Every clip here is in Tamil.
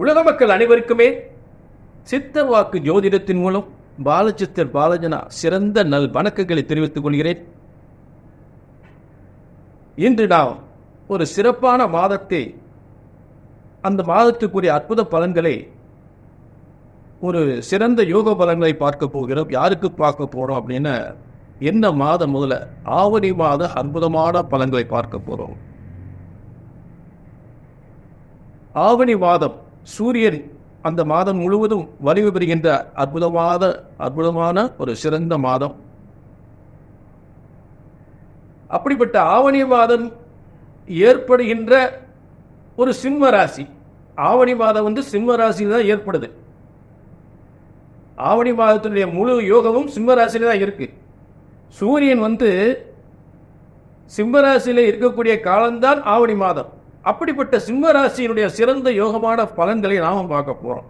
உலக மக்கள் அனைவருக்குமே சித்தர் வாக்கு ஜோதிடத்தின் மூலம் பாலசித்தர் பாலஜனா சிறந்த நல் வணக்கங்களை தெரிவித்துக் கொள்கிறேன். இன்று நாம் ஒரு சிறப்பான மாதத்தை, அந்த மாதத்துக்குரிய அற்புத பலன்களை, ஒரு சிறந்த யோக பலன்களை பார்க்க போகிறோம். யாருக்கு பார்க்க போறோம் அப்படின்னா, என்ன மாதம் முதல்ல ஆவணி மாத அற்புதமான பலன்களை பார்க்க போறோம். ஆவணி மாதம் சூரியன் அந்த மாதம் முழுவதும் வலிமை பெறுகின்ற அற்புதமான ஒரு சிறந்த மாதம். அப்படிப்பட்ட ஆவணி மாதம் ஏற்படுகின்ற ஒரு சிம்ம ராசி. ஆவணி மாதம் சிம்ம ராசியில் தான் ஏற்படுது. ஆவணி மாதத்தினுடைய முழு யோகமும் சிம்ம ராசியில தான் இருக்கு. சூரியன் சிம்ம ராசியில இருக்கக்கூடிய காலம்தான் ஆவணி மாதம். அப்படிப்பட்ட சிம்ம ராசியினுடைய சிறந்த யோகமான பலன்களை நாம பார்க்க போறோம்.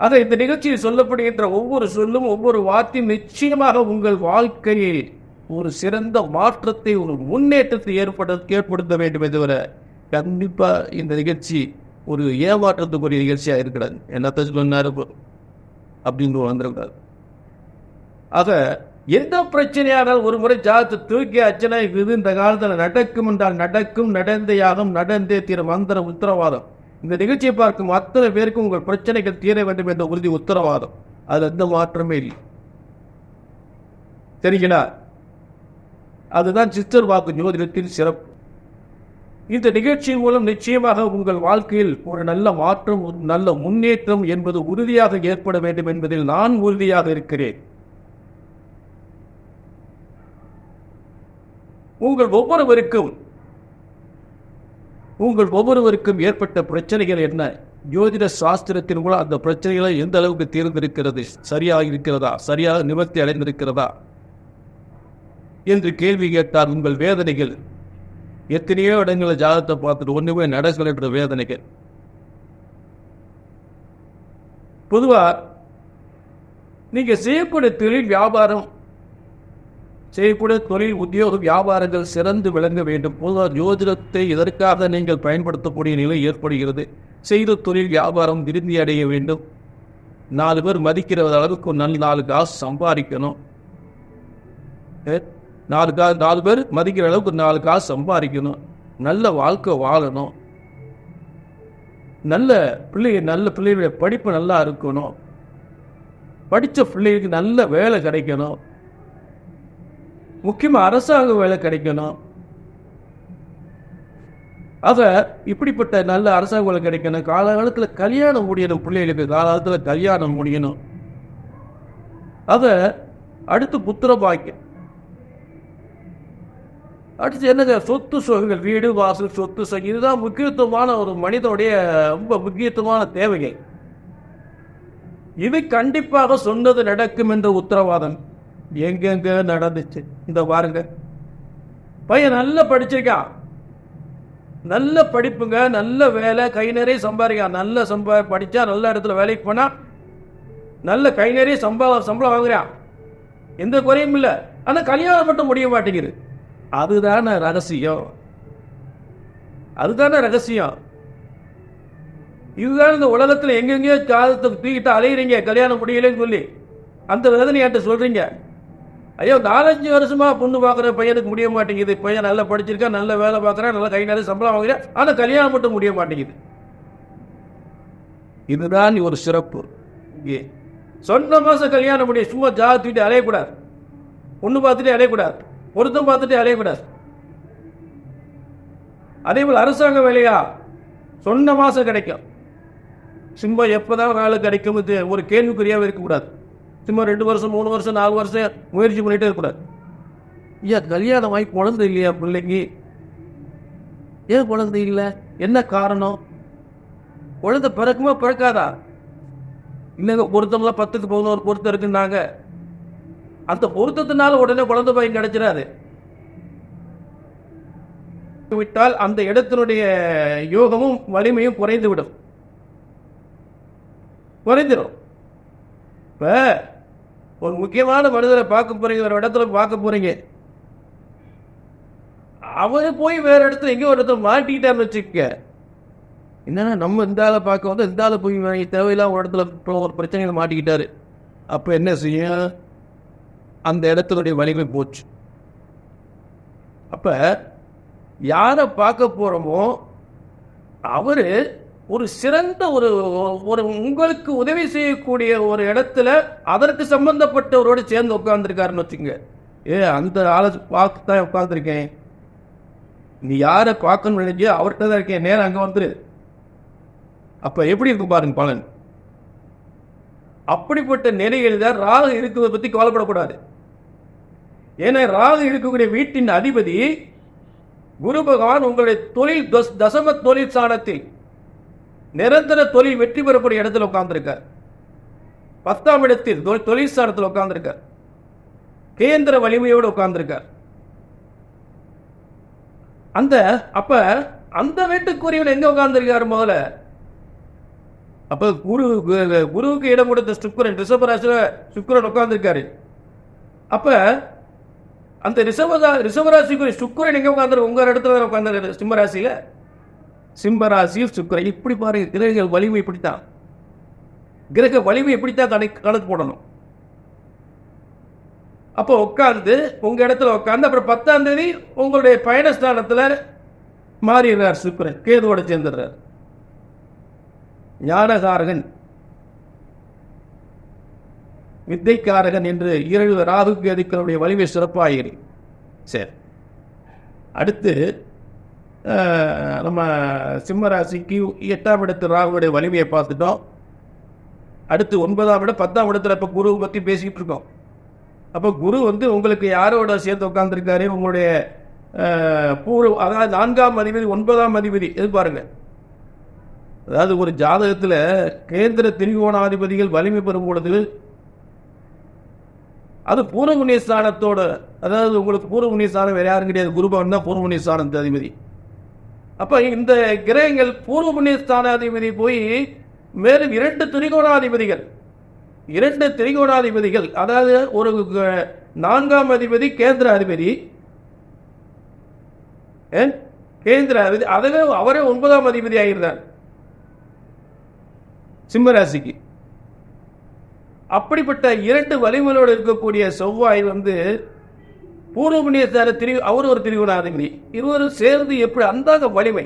ஆக இந்த நிகழ்ச்சியில் சொல்லப்படுகின்ற ஒவ்வொரு சொல்லும், ஒவ்வொரு வார்த்தையும் நிச்சயமாக உங்கள் வாழ்க்கையில் ஒரு சிறந்த மாற்றத்தை, ஒரு முன்னேற்றத்தை ஏற்படுத்த வேண்டும் என்று கண்டிப்பா இந்த நிகழ்ச்சி ஒரு ஏமாற்றத்துக்குரிய நிகழ்ச்சியா இருக்கிறது. என்னத்த சொன்னாரு அப்படின்னு வந்துருக்காரு. ஆக எந்த பிரச்சனையானால் ஒரு முறை ஜாதத்தை தூக்கி அச்சனை இது இந்த காலத்தில் நடக்கும் என்றால் நடக்கும், நடந்தே ஆகும், நடந்தே தீர மந்திர உத்தரவாதம். இந்த நிகழ்ச்சியை பார்க்கும் அத்தனை பேருக்கும் உங்கள் பிரச்சனைகள் தீர வேண்டும் என்ற உறுதி உத்தரவாதம். அது எந்த மாற்றமே இல்லை. சரிங்களா? அதுதான் சித்தர் வாக்கு ஜோதிடத்தின் சிறப்பு. இந்த நிகழ்ச்சியின் மூலம் நிச்சயமாக உங்கள் வாழ்க்கையில் ஒரு நல்ல மாற்றம், ஒரு நல்ல முன்னேற்றம் என்பது உறுதியாக ஏற்பட வேண்டும் என்பதில் நான் உறுதியாக இருக்கிறேன். உங்கள் ஒவ்வொருவருக்கும் ஏற்பட்ட பிரச்சனைகள் என்ன, ஜோதிட சாஸ்திரத்தின் மூலம் அந்த பிரச்சனைகளை எந்த அளவுக்கு தீர்ந்திருக்கிறது, சரியாக இருக்கிறதா, சரியாக நிவர்த்தி அடைந்திருக்கிறதா என்று கேள்வி கேட்டால் உங்கள் வேதனைகள் எத்தனையோ இடங்களில் ஜாதகத்தை பார்த்துட்டு ஒண்ணுமே நடக்கல என்ற வேதனைகள். பொதுவா நீங்க செய்யக்கூடிய தொழில், வியாபாரம், செய்யக்கூடிய தொழில், உத்தியோக வியாபாரங்கள் சிறந்து விளங்க வேண்டும். பொதுவாக ஜோதிடத்தை இதற்காக நீங்கள் பயன்படுத்தக்கூடிய நிலை ஏற்படுகிறது. செய்த தொழில் வியாபாரம் விருத்தி அடைய வேண்டும். 4 பேர் மதிக்கிற அளவுக்கு 4 காசு சம்பாதிக்கணும். 4 பேர் மதிக்கிற அளவுக்கு 4 காசு சம்பாதிக்கணும். நல்ல வாழ்க்கை வாழணும். நல்ல பிள்ளைகளுடைய படிப்பு நல்லா இருக்கணும். படித்த பிள்ளைகளுக்கு நல்ல வேலை கிடைக்கணும். முக்கியமா அரசாங்க வேலை கிடைக்கணும். ஆக இப்படிப்பட்ட நல்ல அரசாங்க வேலை கிடைக்கணும். காலகாலத்தில் கல்யாணம் முடியணும். பிள்ளைகளுக்கு காலகாலத்தில் கல்யாணம் முடியணும். ஆக அடுத்து புத்திர பாக்கியம். அடுத்து என்னங்க, சொத்து சுகங்கள், வீடு வாசல், சொத்து சுகம். இதுதான் முக்கியத்துவமான ஒரு மனிதனுடைய ரொம்ப முக்கியத்துவமான தேவைகள். இவை கண்டிப்பாக சொன்னது நடக்கும் என்ற உத்தரவாதம் எங்கெங்க நடந்துச்சு. இந்த பாருங்க, பையன் நல்லா படிச்சிருக்கான், நல்ல படிப்புங்க, நல்ல வேலை, கை நிறைய சம்பாதிக்கான். நல்ல படிச்சா நல்ல இடத்துல வேலைக்கு போனா நல்ல கை நிறைய சம்பளம் வாங்குறான். எந்த குறையும் இல்லை. ஆனா கல்யாணம் மட்டும் முடிய மாட்டேங்குது. அதுதானே ரகசியம். இதுதான் இந்த உலகத்தில் எங்கெங்கயோ காலத்தை தூக்கிட்டு அலையிறீங்க, கல்யாணம் முடியலன்னு சொல்லி அந்த வேதனையாட்ட சொல்றீங்க. ஐயோ, 4-5 வருஷமா பொண்ணு பார்க்குற பையனுக்கு முடிய மாட்டேங்குது. பையன் நல்லா படிச்சிருக்கான், நல்ல வேலை பார்க்குறான், நல்லா கை நிறைய சம்பளம் வாங்குறான், ஆனால் கல்யாணம் மட்டும் முடிய மாட்டேங்குது. இதுதான் ஒரு சிறப்பு. சொன்ன மாசம் கல்யாணம் முடியும். சும்மா ஜாதத்துட்டு அலையக்கூடாது, பொண்ணு பார்த்துட்டே அலையக்கூடாது, பொருத்தம் பார்த்துட்டே அலையக்கூடாது. அதே போல் அரசாங்க வேலையா சொன்ன மாசம் கிடைக்கும். சும்மா எப்போதான் வேலை கிடைக்கும் ஒரு கேள்விக்குறியாவே இருக்கக்கூடாது. சும்மா 2 வருஷம் 3 வருஷம் 4 வருஷம் முயற்சி பண்ணிட்டே இருக்கக்கூடாது. ஐயா, கல்யாணம் வாங்கி குழந்தை இல்லையா பிள்ளைக்கு? ஏன் குழந்தை இல்லை? என்ன காரணம்? குழந்தை பிறக்குமா பிறக்காதா? இல்லைங்க, பொருத்தம்லாம் 10க்கு 11 பொருத்தம் இருக்குன்னாங்க. அந்த பொருத்தத்தினால உடனே குழந்தை பையன் கிடைச்சிடாது. விட்டால் அந்த இடத்தினுடைய யோகமும் வலிமையும் குறைந்துவிடும், குறைந்துடும். இப்ப ஒரு முக்கியமான மனிதரை பார்க்க போறீங்க, ஒரு இடத்துல பார்க்க போறீங்க, அவரு போய் வேற இடத்துல எங்கேயோ ஒரு இடத்துல மாட்டிக்கிட்டான்னு வச்சுக்க, என்னன்னா நம்ம இந்த ஆளை பார்க்க வந்து இந்த ஆளை போய் தேவையில்லாம ஒரு இடத்துல ஒரு பிரச்சனைகளை மாட்டிக்கிட்டாரு. அப்போ என்ன செய்யும், அந்த இடத்துடைய வலிமை போச்சு. அப்ப யாரை பார்க்க போறோமோ அவரு ஒரு சிறந்த ஒரு ஒரு உங்களுக்கு உதவி செய்யக்கூடிய ஒரு இடத்துல அதற்கு சம்பந்தப்பட்டவரோடு சேர்ந்து உட்கார்ந்துருக்காருன்னு வச்சுங்க. அந்த ஆளை பார்த்து தான் உட்கார்ந்துருக்கேன், நீ யாரை பார்க்கணும்னு நினைச்சியோ அவர்கிட்ட தான் இருக்கேன், நேரம் அங்கே வந்துரு. அப்ப எப்படி இருக்கும் பாருங்க பலன். அப்படிப்பட்ட நிலையில் தான் ராகு இருக்கிறத பத்தி கவலைப்படக்கூடாது. ஏன்னா ராகு இருக்கக்கூடிய வீட்டின் அதிபதி குரு பகவான் உங்களுடைய தொழில் தசம தொழில் ஸ்தானத்தில் நிரந்தர தொழில் வெற்றி பெறக்கூடிய இடத்துல உட்கார்ந்திருக்கார். 10ஆம் இடத்தில் தொழில் ஸ்தானத்தில் உட்கார்ந்திருக்கார். கேந்திர வலிமையோடு உட்கார்ந்திருக்கார். அப்ப அந்த வீட்டுக்குரியவன் எங்க உட்கார்ந்திருக்காரு முதல்ல? அப்ப குருவுக்கு இடம் கொடுத்த சுக்கிரன், ரிஷபராசியில சுக்கிரன் உட்கார்ந்திருக்காரு. அப்ப அந்த ரிஷபராசிக்குரிய சுக்கிரன் எங்க உட்கார்ந்து உங்க இடத்துல உட்கார்ந்து சிம்மராசியில, சிம்மராசியில் சுக்கிரன். இப்படி பாருங்க, கிரக வலிமை இப்படித்தான், கிரக வலிமை இப்படித்தான் கணக்கு போடணும். அப்போ உட்கார்ந்து உங்க இடத்துல உட்கார்ந்து அப்புறம் 10ஆம் தேதி உங்களுடைய பயணஸ்தானத்துல மாறிடுறார் சுக்கிரன், கேதுவோட சேர்ந்துடுறார். ஞானகாரகன், வித்தைக்காரகன் என்று 7 ராகு கேதுக்களுடைய வலிமை சிறப்பாயிரு. சரி, அடுத்து நம்ம சிம்மராசிக்கு 8ஆம் இடத்து ராகுடைய வலிமையை பார்த்துட்டோம். அடுத்து 9ஆம் இடம் 10ஆம் இடத்துல இப்போ குருவை பற்றி பேசிக்கிட்டு இருக்கோம். அப்போ குரு வந்து உங்களுக்கு யாரோட சேர்த்து உட்கார்ந்துருக்காரு, உங்களுடைய அதாவது 4ஆம் அதிபதி 9ஆம் அதிபதி. எது பாருங்க, அதாவது ஒரு ஜாதகத்தில் கேந்திர திரிகோணாதிபதிகள் வலிமை பெறும் பொழுது அது பூர்வ புண்ணிய ஸ்தானத்தோட, அதாவது உங்களுக்கு பூர்வ புண்ணிய ஸ்தானம் வேற யாரும் கிடையாது, குருபவன் தான் பூர்வ புண்ணிய ஸ்தானத்து அதிபதி. அப்ப இந்த கிரகங்கள் பூர்வ புண்ணிய ஸ்தானாதிபதி போய் மேலும் 2 திரிகோணாதிபதிகள், அதாவது ஒரு 4ஆம் அதிபதி கேந்திர அதிபதி, அதுவே அவரே 9ஆம் அதிபதி ஆகிறார் சிம்மராசிக்கு. அப்படிப்பட்ட 2 வலிமையோடு இருக்கக்கூடிய செவ்வாய் வந்து பூர்வ புண்ணியஸ்தான அவர் ஒரு திரிகோணாதிபதி, இருவரும் சேர்ந்து எப்படி அந்த வலிமை.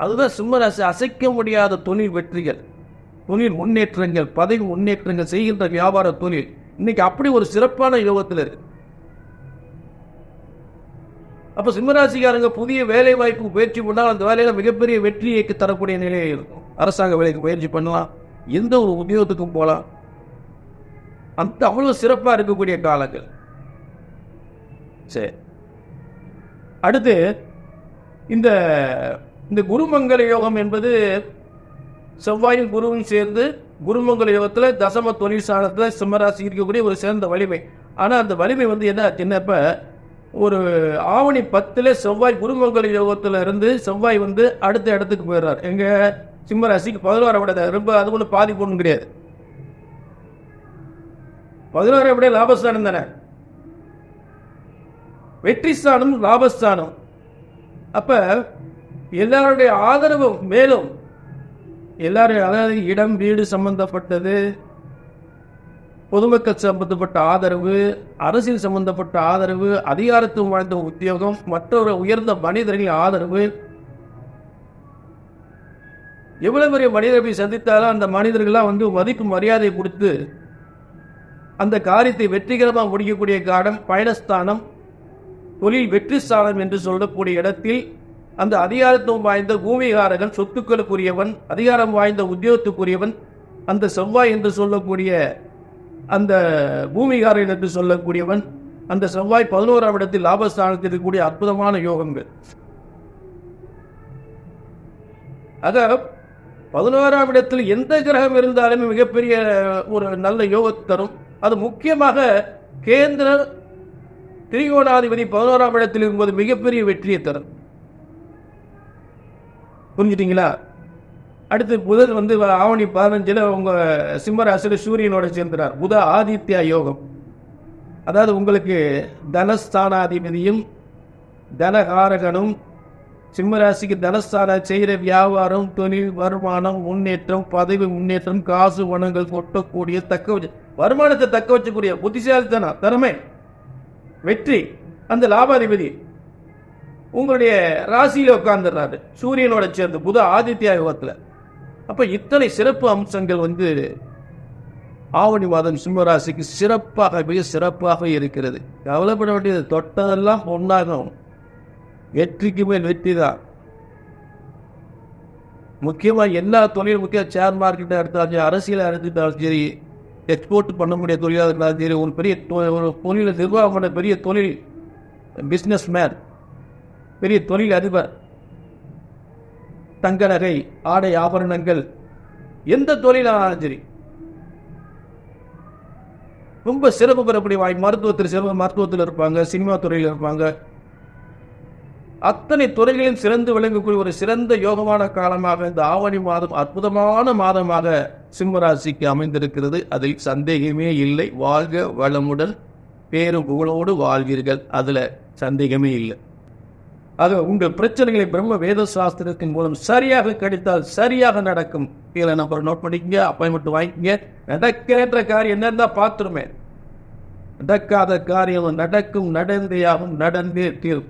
அதுதான் சிம்மராசி. அசைக்க முடியாத தொழில் வெற்றிகள், தொழில் முன்னேற்றங்கள், பதவி முன்னேற்றங்கள், செய்கின்ற வியாபார தொழில் இன்னைக்கு அப்படி ஒரு சிறப்பான யோகத்தில் இருக்கு. அப்ப சிம்மராசிக்காரங்க புதிய வேலை வாய்ப்பு முயற்சி பண்ணால் அந்த வேலையில மிகப்பெரிய வெற்றியை தரக்கூடிய நிலையில் இருக்கும். அரசாங்க வேலைக்கு முயற்சி பண்ணலாம், எந்த ஒரு உத்தியோகத்துக்கும் போகலாம். அந்த அவ்வளவு சிறப்பாக இருக்கக்கூடிய காலங்கள். சரி, அடுத்து இந்த இந்த குருமங்கல யோகம் என்பது செவ்வாயும் குருவும் சேர்ந்து குருமங்கல யோகத்தில் தசம தொழில் ஸ்தானத்தில் சிம்மராசி இருக்கக்கூடிய ஒரு சிறந்த வலிமை. ஆனால் அந்த வலிமை வந்து என்ன சின்னப்ப ஒரு ஆவணி 10 செவ்வாய் குருமங்கல யோகத்தில் இருந்து செவ்வாய் வந்து அடுத்த இடத்துக்கு போயிடுறார். எங்க சிம்மராசிக்கு 16ஆம் விட ரொம்ப அது ஒன்று பாதிப்பு ஒன்றும் கிடையாது. 16ஆம் விட லாபஸ்தானம் தானே, வெற்றி ஸ்தானம் லாபஸ்தானம். அப்ப எல்லாருடைய ஆதரவும் மேலும் எல்லாரும், அதாவது இடம் வீடு சம்பந்தப்பட்டது, பொதுமக்கள் சம்பந்தப்பட்ட ஆதரவு, அரசியல் சம்பந்தப்பட்ட ஆதரவு, அதிகாரத்துவம் வாய்ந்த உத்தியோகம், மற்றொரு உயர்ந்த மனிதர்களின் ஆதரவு, எவ்வளவு பெரிய மனிதர்களை சந்தித்தாலும் அந்த மனிதர்கள்லாம் வந்து மதிப்பு மரியாதை கொடுத்து அந்த காரியத்தை வெற்றிகரமாக முடிக்கக்கூடிய காலம் பயணஸ்தானம், தொழில் வெற்றி ஸ்தானம் என்று சொல்லக்கூடிய இடத்தில் அந்த அதிகாரத்துவம் வாய்ந்த பூமிகாரகன், சொத்துக்களுக்குரியவன், அதிகாரம் வாய்ந்த உத்தியோகத்துக்குரியவன், அந்த செவ்வாய் என்று சொல்லக்கூடிய அந்த பூமிகாரன் என்று சொல்லக்கூடியவன், அந்த செவ்வாய் 11ஆம் இடத்தில் லாபஸ்தானத்தில் இருக்கக்கூடிய அற்புதமான யோகங்கள். ஆக 11ஆம் இடத்தில் எந்த கிரகம் இருந்தாலுமே மிகப்பெரிய ஒரு நல்ல யோகத்தை தரும். அது முக்கியமாக கேந்திர திரிகோணாதிபதி 11ஆம் இடத்தில் இருக்கும்போது மிகப்பெரிய வெற்றியை தரும். புரிஞ்சுட்டீங்களா? அடுத்து புதன் வந்து ஆவணி 15 உங்க சிம்மராசியில சூரியனோட சேர்ந்துறார். புத ஆதித்யா யோகம், அதாவது உங்களுக்கு தனஸ்தானாதிபதியும் தனகாரகனும் சிம்மராசிக்கு தனஸ்தான செய்கிற வியாபாரம், தொழில், வருமானம், முன்னேற்றம், பதவி முன்னேற்றம், காசு வனங்கள் கொட்டக்கூடிய வருமானத்தை தக்க வச்சக்கூடிய புத்திசாலித்தனம், திறமை, வெற்றி. அந்த லாபாதிபதி உங்களுடைய ராசியில உட்கார்ந்துடுறாரு, சூரியனோட சேர்ந்து புத ஆதித்ய யோகத்தில். அப்ப இத்தனை சிறப்பு அம்சங்கள் ஆவணி மாதம் சிம்மராசிக்கு சிறப்பாக மிக சிறப்பாக இருக்கிறது. கவலைப்பட வேண்டியது தொட்டதெல்லாம் பொன்னாகும். வெற்றிக்கு மேல் வெற்றி தான். முக்கியமாக எல்லா தொழிலும், முக்கிய ஷேர் மார்க்கெட்டை எடுத்தாலும் சரி, அரசியலை எடுத்துட்டாலும் சரி, எக்ஸ்போர்ட் பண்ண முடிய தொழிலாக இருந்தாலும் சரி, ஒரு பெரிய ஒரு தொழிலை நிர்வாகம் பண்ண பெரிய தொழில் பிஸ்னஸ் மேன், பெரிய தொழில் அதிபர், தங்க நகை, ஆடை ஆபரணங்கள், எந்த தொழிலானாலும் சரி ரொம்ப சிறப்பு பெறக்கூடிய மருத்துவத்தில் இருப்பாங்க, சினிமா துறையில் இருப்பாங்க. அத்தனை துறைகளிலும் சிறந்து விளங்கக்கூடிய ஒரு சிறந்த யோகமான காலமாக இந்த ஆவணி மாதம் அற்புதமான மாதமாக சிம்மராசிக்கு அமைந்திருக்கிறது. அதில் சந்தேகமே இல்லை. வாழ்க வளமுடன் பேரும் புகழோடு வாழ்வீர்கள், அதில் சந்தேகமே இல்லை. ஆக உங்கள் பிரச்சனைகளை பிரம்ம வேத சாஸ்திரத்தின் மூலம் சரியாக கிடைத்தால் சரியாக நடக்கும். கீழே நம்பர் நோட் பண்ணிக்கங்க, அப்பாயின்மெண்ட் வாங்கிக்கங்க. நடக்கிற காரியம் என்னன்னா பார்த்துருமே, நடக்காத காரியம் நடக்கும், நடந்தேயாகும், நடந்தே தீரும்.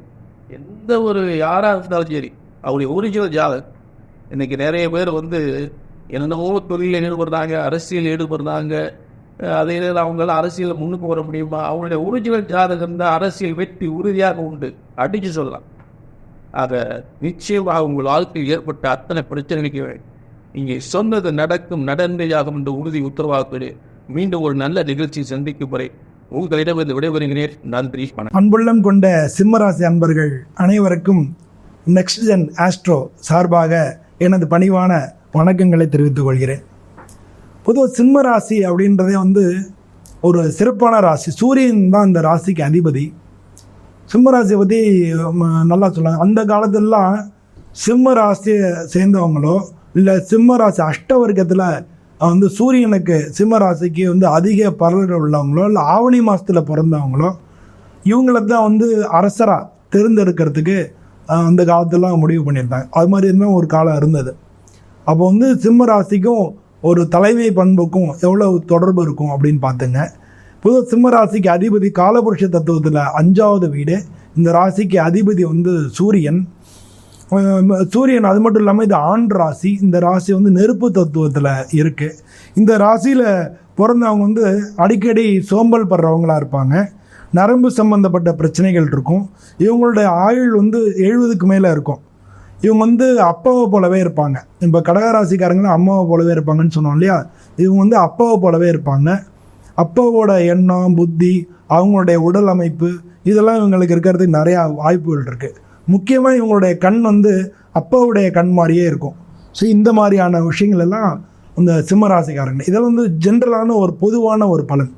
எந்த ஒரு யாராக இருந்தாலும் சரி, அவருடைய ஒரிஜினல் ஜாதகம். இன்னைக்கு நிறைய பேர் என்னென்னவோ தொழிலில் ஈடுபடுறாங்க, அரசியல் ஈடுபடுறாங்க. அதே நேரம் அவங்களால அரசியலில் முன்னுக்கு வர முடியுமா? அவங்களுடைய ஒரிஜினல் ஜாதகம் தான் அரசியல் வெற்றி உறுதியாக உண்டு, அடிச்சு சொல்லலாம். ஆக நிச்சயமாக உங்கள் வாழ்க்கையில் ஏற்பட்ட அத்தனை பிரச்சனைக்கு இங்கே சொன்னது நடக்கும், நடந்தேயாகும் என்று உறுதி உத்தரவாக மீண்டும் ஒரு நல்ல நிகழ்ச்சி சந்திக்கும் வரை உங்களிடமிருந்து விடைபெறுகிறேன். நன்றி. அன்புள்ளம் கொண்ட சிம்மராசி அன்பர்கள் அனைவருக்கும் நெக்ஸ்ட் ஜென் ஆஸ்ட்ரோ சார்பாக எனது பணிவான வணக்கங்களை தெரிவித்துக் கொள்கிறேன். பொதுவாக சிம்மராசி அப்படின்றதே ஒரு சிறப்பான ராசி. சூரியன் தான் இந்த ராசிக்கு அதிபதி. சிம்மராசியை பற்றி நல்லா சொல்லுவாங்க. அந்த காலத்திலலாம் சிம்ம ராசியை சேர்ந்தவங்களோ இல்லை சிம்ம ராசி அஷ்டவர்க்கத்தில் சூரியனுக்கு சிம்ம ராசிக்கு அதிக பலன்கள் உள்ளவங்களோ இல்லை ஆவணி மாதத்தில் பிறந்தவங்களோ இவங்களை தான் அரசராக தேர்ந்தெடுக்கிறதுக்கு அந்த காலத்திலாம் முடிவு பண்ணியிருந்தாங்க. அது மாதிரி இருந்தால் ஒரு காலம் இருந்தது. அப்போ சிம்ம ராசிக்கும் ஒரு தலைமை பண்புக்கும் எவ்வளோ தொடர்பு இருக்கும் அப்படின்னு பார்த்துங்க. பொதுவாக சிம்ம ராசிக்கு அதிபதி காலபுருஷ தத்துவத்தில் 5வது வீடு. இந்த ராசிக்கு அதிபதி சூரியன். சூரியன் அது மட்டும் இல்லாமல் இது ஆண் ராசி. இந்த ராசி நெருப்பு தத்துவத்தில் இருக்குது. இந்த ராசியில் பிறந்தவங்க அடிக்கடி சோம்பல் படுறவங்களாக இருப்பாங்க. நரம்பு சம்பந்தப்பட்ட பிரச்சனைகள் இருக்கும். இவங்களுடைய ஆயுள் 70க்கு மேலே இருக்கும். இவங்க அப்பாவை போலவே இருப்பாங்க. இப்போ கடகராசிக்காரங்களும் அம்மாவை போலவே இருப்பாங்கன்னு சொன்னோம் இல்லையா? இவங்க அப்பாவை போலவே இருப்பாங்க. அப்பாவோட எண்ணம், புத்தி, அவங்களுடைய உடல் அமைப்பு இதெல்லாம் இவங்களுக்கு இருக்கிறதுக்கு நிறையா வாய்ப்புகள் இருக்குது. முக்கியமாக இவங்களுடைய கண் அப்பாவுடைய கண் மாதிரியே இருக்கும். ஸோ இந்த மாதிரியான விஷயங்கள் எல்லாம் இந்த சிம்மராசிக்காரங்க இதெல்லாம் ஜென்ரலான ஒரு பொதுவான ஒரு பலன்.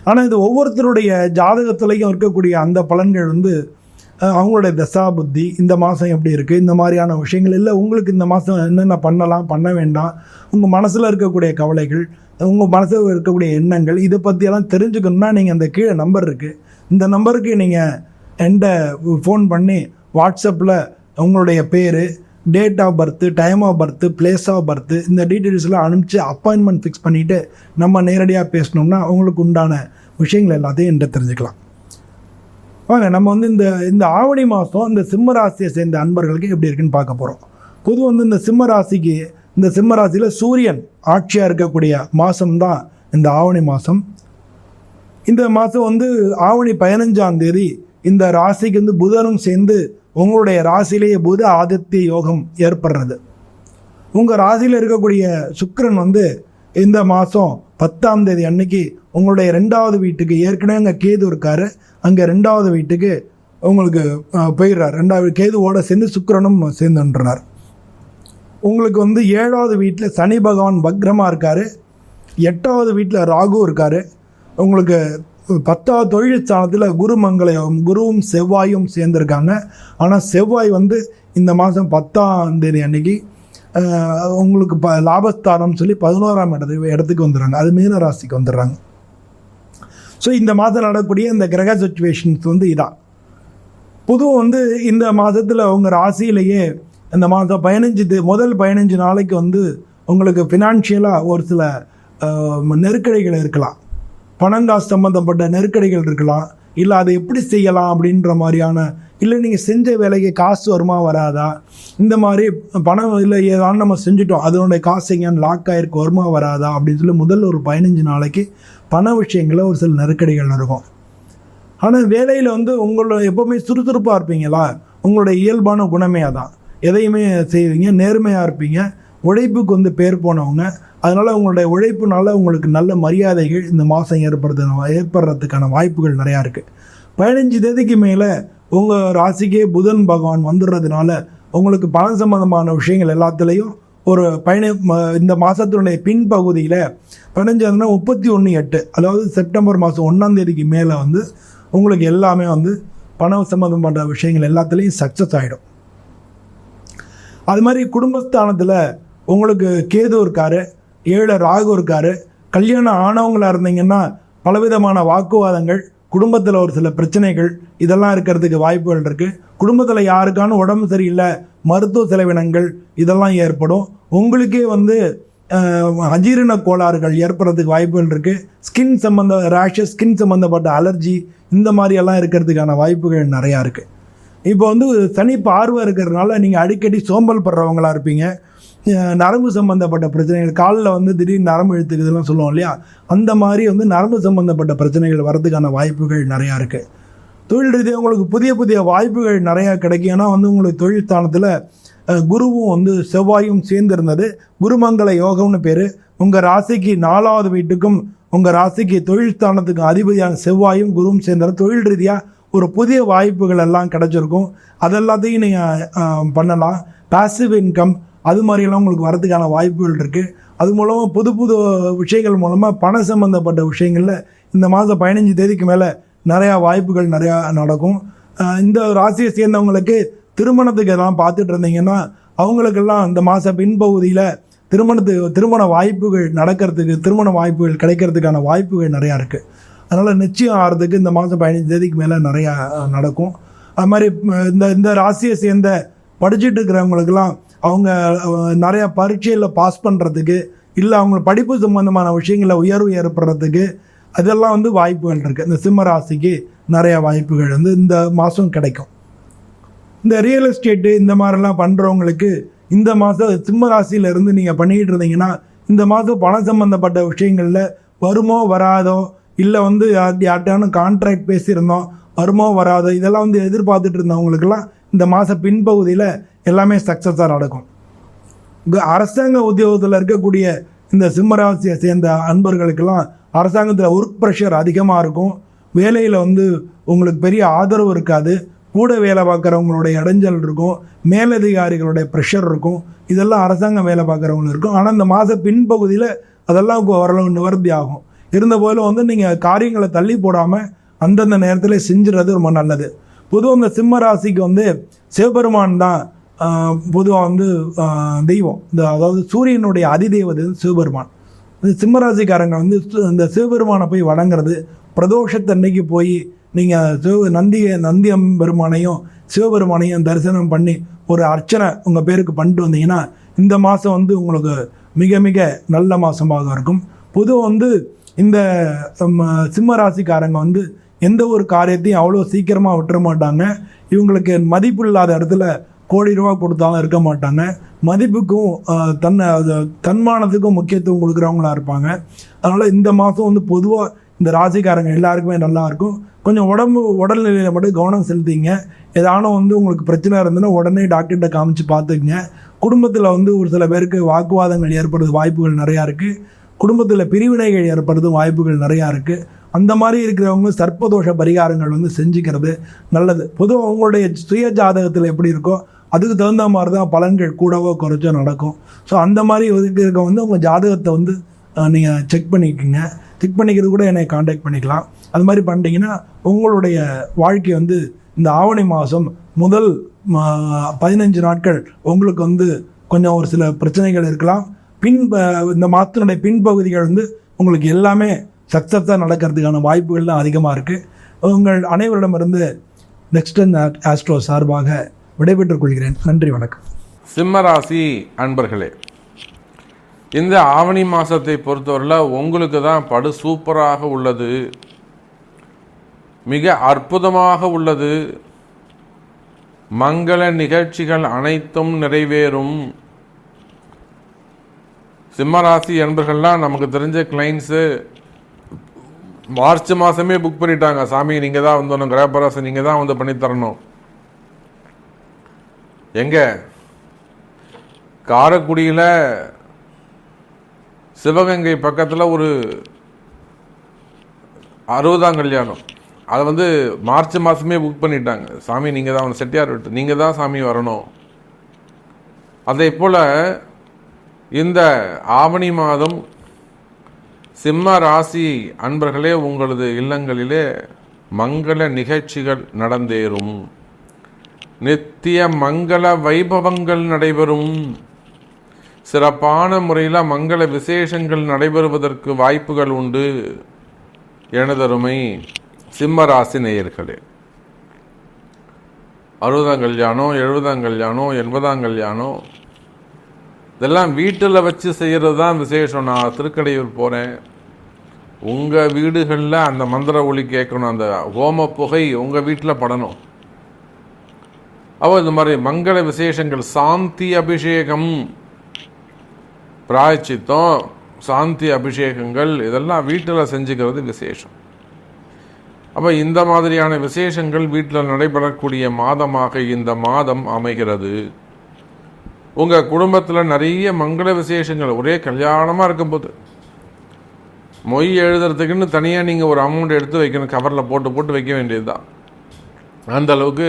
ஆனால் இது ஒவ்வொருத்தருடைய ஜாதகத்திலையும் இருக்கக்கூடிய அந்த பலன்கள் அவங்களுடைய தசா புத்தி இந்த மாதம் எப்படி இருக்குது, இந்த மாதிரியான விஷயங்கள் இல்லை. உங்களுக்கு இந்த மாதம் என்னென்ன பண்ணலாம், பண்ண வேண்டாம், உங்கள் மனசில் இருக்கக்கூடிய கவலைகள், உங்கள் மனசில் இருக்கக்கூடிய எண்ணங்கள், இதை பற்றியெல்லாம் தெரிஞ்சுக்கணுன்னா நீங்கள் அந்த கீழே நம்பர் இருக்குது. இந்த நம்பருக்கு நீங்கள் என்கிட்ட ஃபோன் பண்ணி வாட்ஸ்அப்பில் உங்களுடைய பேர், date of birth, time of birth, place of birth இந்த டீட்டெயில்ஸ்லாம் அனுப்பிச்சு அப்பாயின்மெண்ட் ஃபிக்ஸ் பண்ணிவிட்டு நம்ம நேரடியாக பேசணும்னா உங்களுக்கு உண்டான விஷயங்கள் எல்லாத்தையும் என்கிட்ட தெரிஞ்சுக்கலாம். வாங்க நம்ம இந்த ஆவணி மாதம் இந்த சிம்ம ராசியை சேர்ந்த அன்பர்களுக்கு எப்படி இருக்குன்னு பார்க்க போகிறோம். பொதுவாக இந்த சிம்ம ராசிக்கு இந்த சிம்ம ராசியில் சூரியன் ஆட்சியாக இருக்கக்கூடிய மாதம்தான் இந்த ஆவணி மாதம். இந்த மாதம் ஆவணி 15ஆம் தேதி இந்த ராசிக்கு புதனும் சேர்ந்து உங்களுடைய ராசியிலேயே புத ஆதித்ய யோகம் ஏற்படுறது. உங்கள் ராசியில் இருக்கக்கூடிய சுக்கிரன் இந்த மாதம் 10ஆம் தேதி அன்னைக்கு உங்களுடைய 2வது வீட்டுக்கு, ஏற்கனவே அங்கே கேது இருக்காரு, அங்கே 2வது வீட்டுக்கு உங்களுக்கு போயிடுறார். 2வது கேதுவோட சேர்ந்து சுக்கிரனும் சேர்ந்துன்றார். உங்களுக்கு 7வது வீட்டில் சனி பகவான் வக்ரமாக இருக்கார். 8வது வீட்டில் ராகு இருக்கார். உங்களுக்கு 10வது தொழில் ஸ்தானத்தில் குருவும் செவ்வாயும் சேர்ந்துருக்காங்க. ஆனால் செவ்வாய் இந்த மாதம் 10ஆம் தேதி அன்னைக்கு உங்களுக்கு லாபஸ்தானம் சொல்லி 11ஆம் இடத்துக்கு வந்துடுறாங்க. அது மீன ராசிக்கு வந்துடுறாங்க. ஸோ இந்த மாதம் நடக்கக்கூடிய இந்த கிரக சிச்சுவேஷன்ஸ் இதான். பொதுவாக வந்து இந்த மாதத்தில் உங்கள் ராசியிலேயே இந்த மாதம் முதல் 15 நாளைக்கு வந்து உங்களுக்கு ஃபினான்ஷியலாக ஒரு சில நெருக்கடிகள் இருக்கலாம். பணங்காசு சம்மந்தப்பட்ட நெருக்கடிகள் இருக்கலாம். இல்லை அதை எப்படி செய்யலாம் அப்படின்ற மாதிரியான, இல்லை நீங்கள் செஞ்ச வேலைக்கு காசு வருமா வராதா, இந்த மாதிரி பணம் இல்லை ஏதாவது நம்ம செஞ்சுட்டோம் அதனுடைய காசு எங்கேயான்னு லாக் ஆகிருக்கு வருமா வராதா அப்படின்னு சொல்லி முதல் ஒரு 15 நாளைக்கு பண விஷயங்களில் ஒரு சில நெருக்கடிகள் இருக்கும். ஆனால் வேலையில் வந்து உங்களோட எப்போவுமே சுறுசுறுப்பாக இருப்பீங்களா, உங்களோட இயல்பான குணமே அதான். எதையுமே செய்வீங்க, நேர்மையாக இருப்பீங்க, உழைப்புக்கு வந்து பேர் போனவங்க. அதனால் உங்களுடைய உழைப்புனால உங்களுக்கு நல்ல மரியாதைகள் இந்த மாதம் ஏற்படுறதுக்கான வாய்ப்புகள் நிறையா இருக்குது. 15 தேதிக்கு மேலே உங்கள் ராசிக்கே புதன் பகவான் வந்துடுறதுனால உங்களுக்கு பணம் சம்பந்தமான விஷயங்கள் எல்லாத்துலேயும் ஒரு இந்த மாதத்தினுடைய பின்பகுதியில் 31/8 அதாவது செப்டம்பர் மாதம் 1ஆம் தேதிக்கு மேலே வந்து உங்களுக்கு எல்லாமே வந்து பணம் சம்பந்தப்பட்ட விஷயங்கள் எல்லாத்துலேயும் சக்ஸஸ் ஆகிடும். அது மாதிரி குடும்பஸ்தானத்தில் உங்களுக்கு கேது இருக்கார், 7 ராகு இருக்கார். கல்யாணம் ஆனவங்களாக இருந்தீங்கன்னா பலவிதமான வாக்குவாதங்கள், குடும்பத்தில் ஒரு சில பிரச்சனைகள் இதெல்லாம் இருக்கிறதுக்கு வாய்ப்புகள் இருக்குது. குடும்பத்தில் யாருக்கான உடம்பு சரியில்லை, மருத்துவ செலவினங்கள் இதெல்லாம் ஏற்படும். உங்களுக்கே வந்து அஜீரண கோளாறுகள் ஏற்படுறதுக்கு வாய்ப்புகள் இருக்குது. ஸ்கின் சம்மந்தப்பட்ட அலர்ஜி இந்த மாதிரியெல்லாம் இருக்கிறதுக்கான வாய்ப்புகள் நிறையா இருக்குது. இப்போ வந்து சனி பார்வை இருக்கிறதுனால நீங்கள் அடிக்கடி சோம்பல் படுறவங்களாக இருப்பீங்க. நரம்பு சம்மந்தப்பட்ட பிரச்சனைகள், காலில் வந்து திடீர்னு நரம்பு இழுத்துக்குதுலாம் சொல்லுவோம் இல்லையா, அந்த மாதிரி வந்து நரம்பு சம்மந்தப்பட்ட பிரச்சனைகள் வரதுக்கான வாய்ப்புகள் நிறையா இருக்குது. தொழில் ரீதியாக உங்களுக்கு புதிய புதிய வாய்ப்புகள் நிறையா கிடைக்கும். ஏன்னா வந்து உங்களுக்கு தொழில் ஸ்தானத்தில் குருவும் வந்து செவ்வாயும் சேர்ந்திருந்தது. குருமங்கள யோகம்னு பேர். உங்கள் ராசிக்கு 4வது வீட்டுக்கும் உங்கள் ராசிக்கு தொழில் ஸ்தானத்துக்கும் அதிபதியான செவ்வாயும் குருவும் சேர்ந்த தொழில் ரீதியாக ஒரு புதிய வாய்ப்புகள் எல்லாம் கிடச்சிருக்கும். அதெல்லாத்தையும் நீங்கள் பண்ணலாம். பாசிவ் இன்கம் அது மாதிரியெல்லாம் உங்களுக்கு வரதுக்கான வாய்ப்புகள் இருக்குது. அது மூலமாக புது புது விஷயங்கள் மூலமாக பண சம்மந்தப்பட்ட விஷயங்களில் இந்த மாதம் 15 தேதிக்கு மேலே நிறையா வாய்ப்புகள் நிறையா நடக்கும். இந்த ராசியை சேர்ந்தவங்களுக்கு திருமணத்துக்கு எல்லாம் பார்த்துட்டு இருந்தீங்கன்னா அவங்களுக்கெல்லாம் இந்த மாத பின்பகுதியில் திருமண வாய்ப்புகள் நடக்கிறதுக்கு, திருமண வாய்ப்புகள் கிடைக்கிறதுக்கான வாய்ப்புகள் நிறையா இருக்குது. அதனால் நிச்சயம் ஆகிறதுக்கு இந்த மாதம் 15 தேதிக்கு மேலே நிறையா நடக்கும். அது மாதிரி இந்த ராசியை சேர்ந்த படிச்சுட்டு இருக்கிறவங்களுக்கெல்லாம் அவங்க நிறையா பரீட்சையில் பாஸ் பண்ணுறதுக்கு, இல்லை அவங்க படிப்பு சம்பந்தமான விஷயங்களில் உயர்வு ஏற்படுறதுக்கு அதெல்லாம் வந்து வாய்ப்புகள் இருக்குது. இந்த சிம்ம ராசிக்கு நிறையா வாய்ப்புகள் வந்து இந்த மாதம் கிடைக்கும். இந்த ரியல் எஸ்டேட்டு இந்த மாதிரிலாம் பண்ணுறவங்களுக்கு இந்த மாதம் சிம்ம ராசியிலேருந்து நீங்கள் பண்ணிக்கிட்டு இருந்தீங்கன்னா இந்த மாதம் பணம் சம்மந்தப்பட்ட விஷயங்களில் வருமோ வராதோ, இல்லை வந்து யார்கிட்டான கான்ட்ராக்ட் பேசியிருந்தோம் வருமோ வராதோ, இதெல்லாம் வந்து எதிர்பார்த்துட்டு இருந்தவங்களுக்கெல்லாம் இந்த மாத பின்பகுதியில் எல்லாமே சக்ஸஸாக நடக்கும். அரசாங்க உத்தியோகத்தில் இருக்கக்கூடிய இந்த சிம்மராசியை சேர்ந்த அன்பர்களுக்கெல்லாம் அரசாங்கத்தில் ஒர்க் ப்ரெஷர் அதிகமாக இருக்கும். வேலையில் வந்து உங்களுக்கு பெரிய ஆதரவு இருக்காது. கூட வேலை பார்க்குறவங்களுடைய இடைஞ்சல் இருக்கும், மேலதிகாரிகளுடைய ப்ரெஷர் இருக்கும். இதெல்லாம் அரசாங்கம் வேலை பார்க்குறவங்களுக்கு இருக்கும். ஆனால் இந்த மாத பின்பகுதியில் அதெல்லாம் ஓரளவு நிவர்த்தி ஆகும். இருந்தபோதிலும் வந்து நீங்கள் காரியங்களை தள்ளி போடாமல் அந்தந்த நேரத்தில் செஞ்சுறது ரொம்ப நல்லது. பொதுவாக இந்த சிம்ம ராசிக்கு வந்து சிவபெருமான் தான் பொதுவாக வந்து தெய்வம். அதாவது சூரியனுடைய அதிதேவதை சிவபெருமான். சிம்மராசிக்காரங்க வந்து இந்த சிவபெருமானை போய் வணங்குறது, பிரதோஷத்தன்னைக்கு போய் நீங்கள் நந்தி பெருமானையும் சிவபெருமானையும் தரிசனம் பண்ணி ஒரு அர்ச்சனை உங்கள் பேருக்கு பண்ணிட்டு வந்தீங்கன்னா இந்த மாதம் வந்து உங்களுக்கு மிக மிக நல்ல மாதமாக இருக்கும். பொதுவாக வந்து இந்த சிம்ம ராசிக்காரங்க வந்து எந்த ஒரு காரியத்தையும் அவ்வளோ சீக்கிரமாக விட்டுற மாட்டாங்க. இவங்களுக்கு மதிப்பு இல்லாத இடத்துல கோடி ரூபா கொடுத்தாலும் இருக்க மாட்டாங்க. மதிப்புக்கும் தன்மானத்துக்கும் முக்கியத்துவம் கொடுக்குறவங்களா இருப்பாங்க. அதனால் இந்த மாதம் வந்து பொதுவாக இந்த ராசிக்காரங்க எல்லாருக்குமே நல்லாயிருக்கும். கொஞ்சம் உடல்நிலையில் மட்டும் கவனம் செலுத்திங்க. ஏதானும் வந்து உங்களுக்கு பிரச்சனை இருந்ததுன்னா உடனே டாக்டர்கிட்ட காமிச்சு பார்த்துக்குங்க. குடும்பத்தில் வந்து ஒரு சில பேருக்கு வாக்குவாதங்கள் ஏற்படுறது வாய்ப்புகள் நிறையா இருக்குது. குடும்பத்தில் பிரிவினைகள் ஏற்படுறது வாய்ப்புகள் நிறையா இருக்குது. அந்த மாதிரி இருக்கிறவங்க சர்ப்பதோஷ பரிகாரங்கள் வந்து செஞ்சுக்கிறது நல்லது. பொதுவாக அவங்களுடைய சுய ஜாதகத்தில் எப்படி இருக்கோ அதுக்கு தகுந்த மாதிரி தான் பலன்கள் கூடவோ குறைச்சோ நடக்கும். ஸோ அந்த மாதிரி இருக்க வந்து உங்கள் ஜாதகத்தை வந்து நீங்கள் செக் பண்ணிக்கோங்க. செக் பண்ணிக்கிறது கூட என்னை காண்டாக்ட் பண்ணிக்கலாம். அது மாதிரி பண்ணிட்டீங்கன்னா உங்களுடைய வாழ்க்கை வந்து இந்த ஆவணி மாதம் முதல் 15 நாட்கள் உங்களுக்கு வந்து கொஞ்சம் ஒரு சில பிரச்சனைகள் இருக்கலாம். இந்த மாதத்தினுடைய பின்பகுதிகள் வந்து உங்களுக்கு எல்லாமே சக்ஸஸாக நடக்கிறதுக்கான வாய்ப்புகள் தான் அதிகமாக இருக்குது. உங்கள் அனைவரிடமிருந்து நெக்ஸ்ட் ஆஸ்ட்ரோ சார்பாக விடைபெற்றுக் கொள்கிறேன். நன்றி, வணக்கம். சிம்மராசி அன்பர்களே, இந்த ஆவணி மாதத்தை பொறுத்தவரையில் உங்களுக்கு தான் படு சூப்பராக உள்ளது, மிக அற்புதமாக உள்ளது. மங்கள நிகழ்ச்சிகள் அனைத்தும் நிறைவேறும். சிம்மராசி அன்பர்கள்லாம் நமக்கு தெரிஞ்ச கிளைண்ட்ஸு மார்ச் மாதமே புக் பண்ணிட்டாங்க. சாமி நீங்கள் தான் வந்து கிரகப்பிரவேசம் நீங்கள் தான் வந்து பண்ணித்தரணும். எங்க காரைக்குடியில் சிவகங்கை பக்கத்தில் ஒரு 60ஆம் கல்யாணம், அதை வந்து மார்ச் மாதமே புக் பண்ணிட்டாங்க. சாமி நீங்கள் தான் வந்து செட்டியார் விட்டு நீங்கள் தான் சாமி வரணும். அதே போல் இந்த ஆவணி மாதம் சிம்ம ராசி அன்பர்களே, உங்களது இல்லங்களிலே மங்கள நிகழ்ச்சிகள் நடந்தேறும், நித்திய மங்கள வைபவங்கள் நடைபெறும், சிறப்பான முறையில் மங்கள விசேஷங்கள் நடைபெறுவதற்கு வாய்ப்புகள் உண்டு. எனதருமை சிம்மராசி நேயர்களே, 60ஆம் கல்யாணம், 70ஆம் கல்யாணம், 80ஆம் கல்யாணம் இதெல்லாம் வீட்டில் வச்சு செய்கிறது தான் விசேஷம். நான் திருக்கடையூர் போகிறேன், உங்கள் வீடுகளில் அந்த மந்திர ஒலி கேட்கணும், அந்த ஹோம புகை உங்கள் வீட்டில் படணும். அப்போ இந்த மாதிரி மங்கள விசேஷங்கள், சாந்தி அபிஷேகம், பிராயச்சித்தம், சாந்தி அபிஷேகங்கள் இதெல்லாம் வீட்டில் செஞ்சுக்கிறது விசேஷம். அப்போ இந்த மாதிரியான விசேஷங்கள் வீட்டில் நடைபெறக்கூடிய மாதமாக இந்த மாதம் அமைகிறது. உங்கள் குடும்பத்தில் நிறைய மங்கள விசேஷங்கள், ஒரே கல்யாணமாக இருக்கும்போது மொய் எழுதுறதுக்குன்னு தனியாக நீங்கள் ஒரு அமௌண்ட் எடுத்து வைக்கணும், கவரில் போட்டு வைக்க வேண்டியது தான். அந்த அளவுக்கு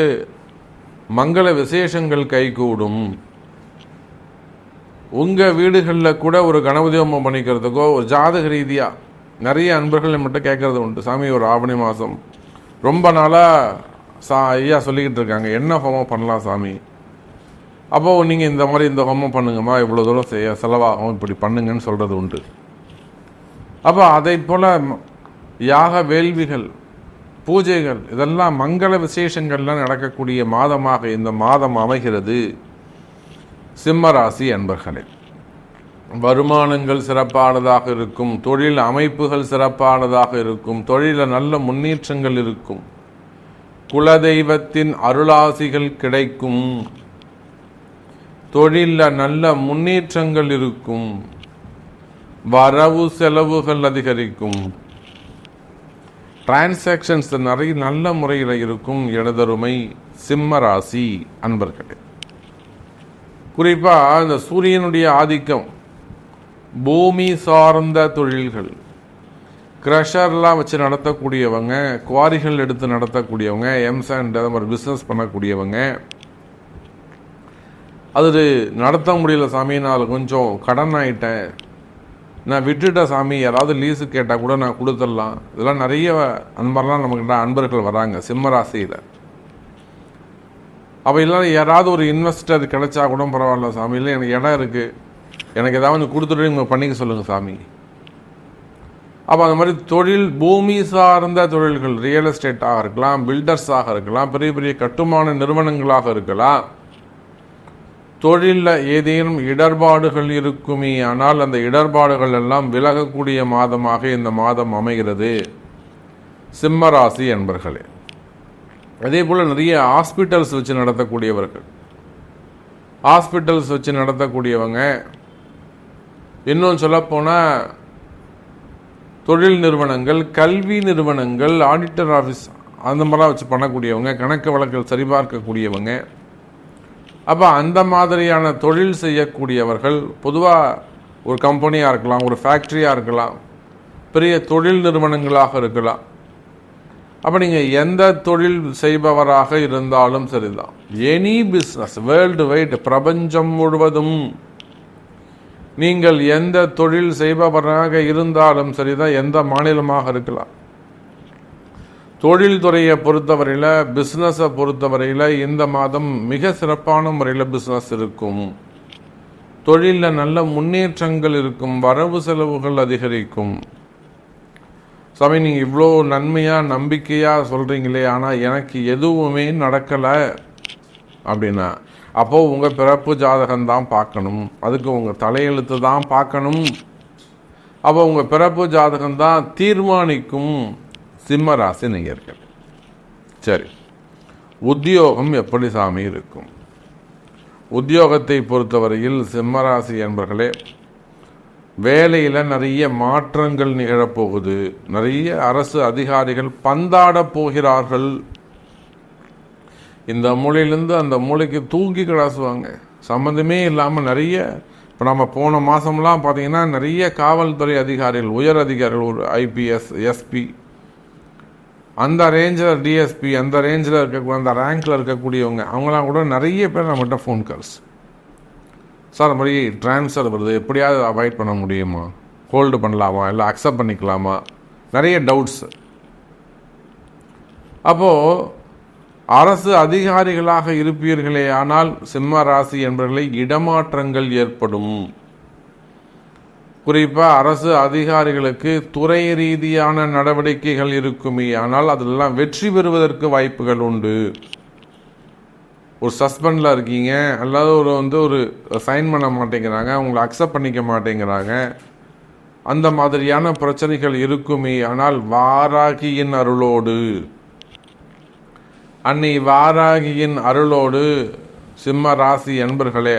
மங்கள விசேஷங்கள் கைகூடும். உங்கள் வீடுகளில் கூட ஒரு கணபதி ஹோமம் பண்ணிக்கிறதுக்கோ, ஒரு ஜாதக ரீதியாக நிறைய அன்பர்கள் நம்மகிட்ட கேட்கறது உண்டு. சாமி, ஒரு ஆவணி மாதம் ரொம்ப நாளாக ஐயா சொல்லிக்கிட்டு இருக்காங்க, என்ன ஹோமம் பண்ணலாம் சாமி? அப்போது நீங்கள் இந்த மாதிரி இந்த ஹோமம் பண்ணுங்கம்மா, இவ்வளோ தூரம் செலவாகும், இப்படி பண்ணுங்கன்னு சொல்கிறது உண்டு. அப்போ அதை போல் யாக வேள்விகள், பூஜைகள் இதெல்லாம் மங்கள விசேஷங்கள்லாம் நடக்கக்கூடிய மாதமாக இந்த மாதம் அமைகிறது. சிம்மராசி அன்பர்களே, வருமானங்கள் சிறப்பானதாக இருக்கும், தொழில் அமைப்புகள் சிறப்பானதாக இருக்கும், தொழிலில் நல்ல முன்னேற்றங்கள் இருக்கும், குலதெய்வத்தின் அருளாசிகள் கிடைக்கும், தொழிலில் நல்ல முன்னேற்றங்கள் இருக்கும், வரவு செலவுகள் அதிகரிக்கும், டிரான்சாக்ஷன்ஸ் நிறைய நல்ல முறையில் இருக்கும். எனதருமை சிம்மராசி அன்பர்களே, குறிப்பாக இந்த சூரியனுடைய ஆதிக்கம், பூமி சார்ந்த தொழில்கள், கிரஷர்லாம் வச்சு நடத்தக்கூடியவங்க, குவாரிகள் எடுத்து நடத்தக்கூடியவங்க, எம்சாண்ட் அது மாதிரி பிஸ்னஸ் பண்ணக்கூடியவங்க, அது நடத்த முடியல சாமி, நான் கொஞ்சம் கடன் ஆகிட்டேன், நான் விட்டுட்டேன் சாமி, யாராவது லீஸு கேட்டால் கூட நான் கொடுத்துடலாம். இதெல்லாம் நிறைய அன்பர்லாம் நம்மக்கிட்ட அன்பர்கள் வராங்க சிம்மராசியில். அப்போ இல்லாத யாராவது ஒரு இன்வெஸ்டர் கிடைச்சா கூட பரவாயில்ல சாமி, இல்லை எனக்கு இடம் இருக்குது, எனக்கு ஏதாவது கொஞ்சம் கொடுத்துட்டு நீங்கள் பண்ணிக்க சொல்லுங்கள் சாமி. அப்போ அந்த மாதிரி தொழில், பூமி சார்ந்த தொழில்கள், ரியல் எஸ்டேட்டாக இருக்கலாம், பில்டர்ஸாக இருக்கலாம், பெரிய பெரிய கட்டுமான நிறுவனங்களாக இருக்கலாம், தொழிலில் ஏதேனும் இடர்பாடுகள் இருக்குமே ஆனால் அந்த இடர்பாடுகள் எல்லாம் விலகக்கூடிய மாதமாக இந்த மாதம் அமைகிறது. சிம்மராசி என்பர்களே, அதே போல் நிறைய ஹாஸ்பிட்டல்ஸ் வச்சு நடத்தக்கூடியவர்கள், ஹாஸ்பிட்டல்ஸ் வச்சு நடத்தக்கூடியவங்க, இன்னும் சொல்லப்போனால் தொழில் நிறுவனங்கள், கல்வி நிறுவனங்கள், ஆடிட்டர் ஆஃபீஸ் அந்த மாதிரிலாம் வச்சு பண்ணக்கூடியவங்க, கணக்கு வழக்கில் சரிபார்க்கக்கூடியவங்க, அப்போ அந்த மாதிரியான தொழில் செய்யக்கூடியவர்கள், பொதுவாக ஒரு கம்பெனியாக இருக்கலாம், ஒரு ஃபேக்ட்ரியாக இருக்கலாம், பெரிய தொழில் நிறுவனங்களாக இருக்கலாம். அப்போ நீங்கள் எந்த தொழில் செய்பவராக இருந்தாலும் சரிதான், எனி பிஸ்னஸ் வேர்ல்டு வைட், பிரபஞ்சம் முழுவதும் நீங்கள் எந்த தொழில் செய்பவராக இருந்தாலும் சரிதான், எந்த மாநிலமாக இருக்கலாம், தொழில்துறையை பொறுத்தவரையில், பிஸ்னஸை பொறுத்தவரையில் இந்த மாதம் மிக சிறப்பான முறையில் பிஸ்னஸ் இருக்கும், தொழிலில் நல்ல முன்னேற்றங்கள் இருக்கும், வரவு செலவுகள் அதிகரிக்கும், சாமி நீங்கள் இவ்வளோ நன்மையாக நம்பிக்கையாக சொல்கிறீங்களே, ஆனால் எனக்கு எதுவுமே நடக்கலை அப்படின்னா, அப்போது உங்கள் பிறப்பு ஜாதகம்தான் பார்க்கணும், அதுக்கு உங்கள் தலையெழுத்து தான் பார்க்கணும். அப்போ உங்கள் பிறப்பு ஜாதகம்தான் தீர்மானிக்கும் சிம்ம ராசி நேயர்கள். சரி, உத்தியோகம் எப்படி சாமி இருக்கும்? உத்தியோகத்தை பொறுத்தவரையில் சிம்மராசி என்பர்களே, வேலையில் நிறைய மாற்றங்கள் நிகழப்போகுது. நிறைய அரசு அதிகாரிகள் பந்தாட போகிறார்கள். இந்த மூலையிலேருந்து அந்த மூளைக்கு தூக்கி கிடாசுவாங்க, சம்மந்தமே இல்லாமல். நிறைய இப்போ நம்ம போன மாதம்லாம் பார்த்தீங்கன்னா நிறைய காவல்துறை அதிகாரிகள், உயர் அதிகாரிகள், ஒரு IPS, SP, அந்த ரேஞ்சில் DSP, அந்த ரேஞ்சில் இருக்கக்கூடிய அந்த ரேங்கில் இருக்கக்கூடியவங்க, அவங்களாம் கூட நிறைய பேர் நம்மகிட்ட ஃபோன் கால்ஸ், சார் மாதிரி ட்ரான்ஸ்ஃபர் வருது, எப்படியாவது அவாய்ட் பண்ண முடியுமா, ஹோல்டு பண்ணலாமா, இல்லை அக்செப்ட் பண்ணிக்கலாமா, நிறைய டவுட்ஸ். அப்போது அரசு அதிகாரிகளாக இருப்பீர்களே ஆனால் சிம்ம ராசி என்பவர்களை இடமாற்றங்கள் ஏற்படும். குறிப்பாக அரசு அதிகாரிகளுக்கு துறை ரீதியான நடவடிக்கைகள் இருக்குமே ஆனால் அதெல்லாம் வெற்றி பெறுவதற்கு வாய்ப்புகள் உண்டு. ஒரு சஸ்பெண்டில் இருக்கீங்க, அல்லது ஒரு சைன் பண்ண மாட்டேங்கிறாங்க, உங்களை அக்செப்ட் பண்ணிக்க மாட்டேங்கிறாங்க, அந்த மாதிரியான பிரச்சனைகள் இருக்குமே ஆனால் வாராகியின் அருளோடு, அன்னை வாராகியின் அருளோடு சிம்ம ராசி என்பர்களே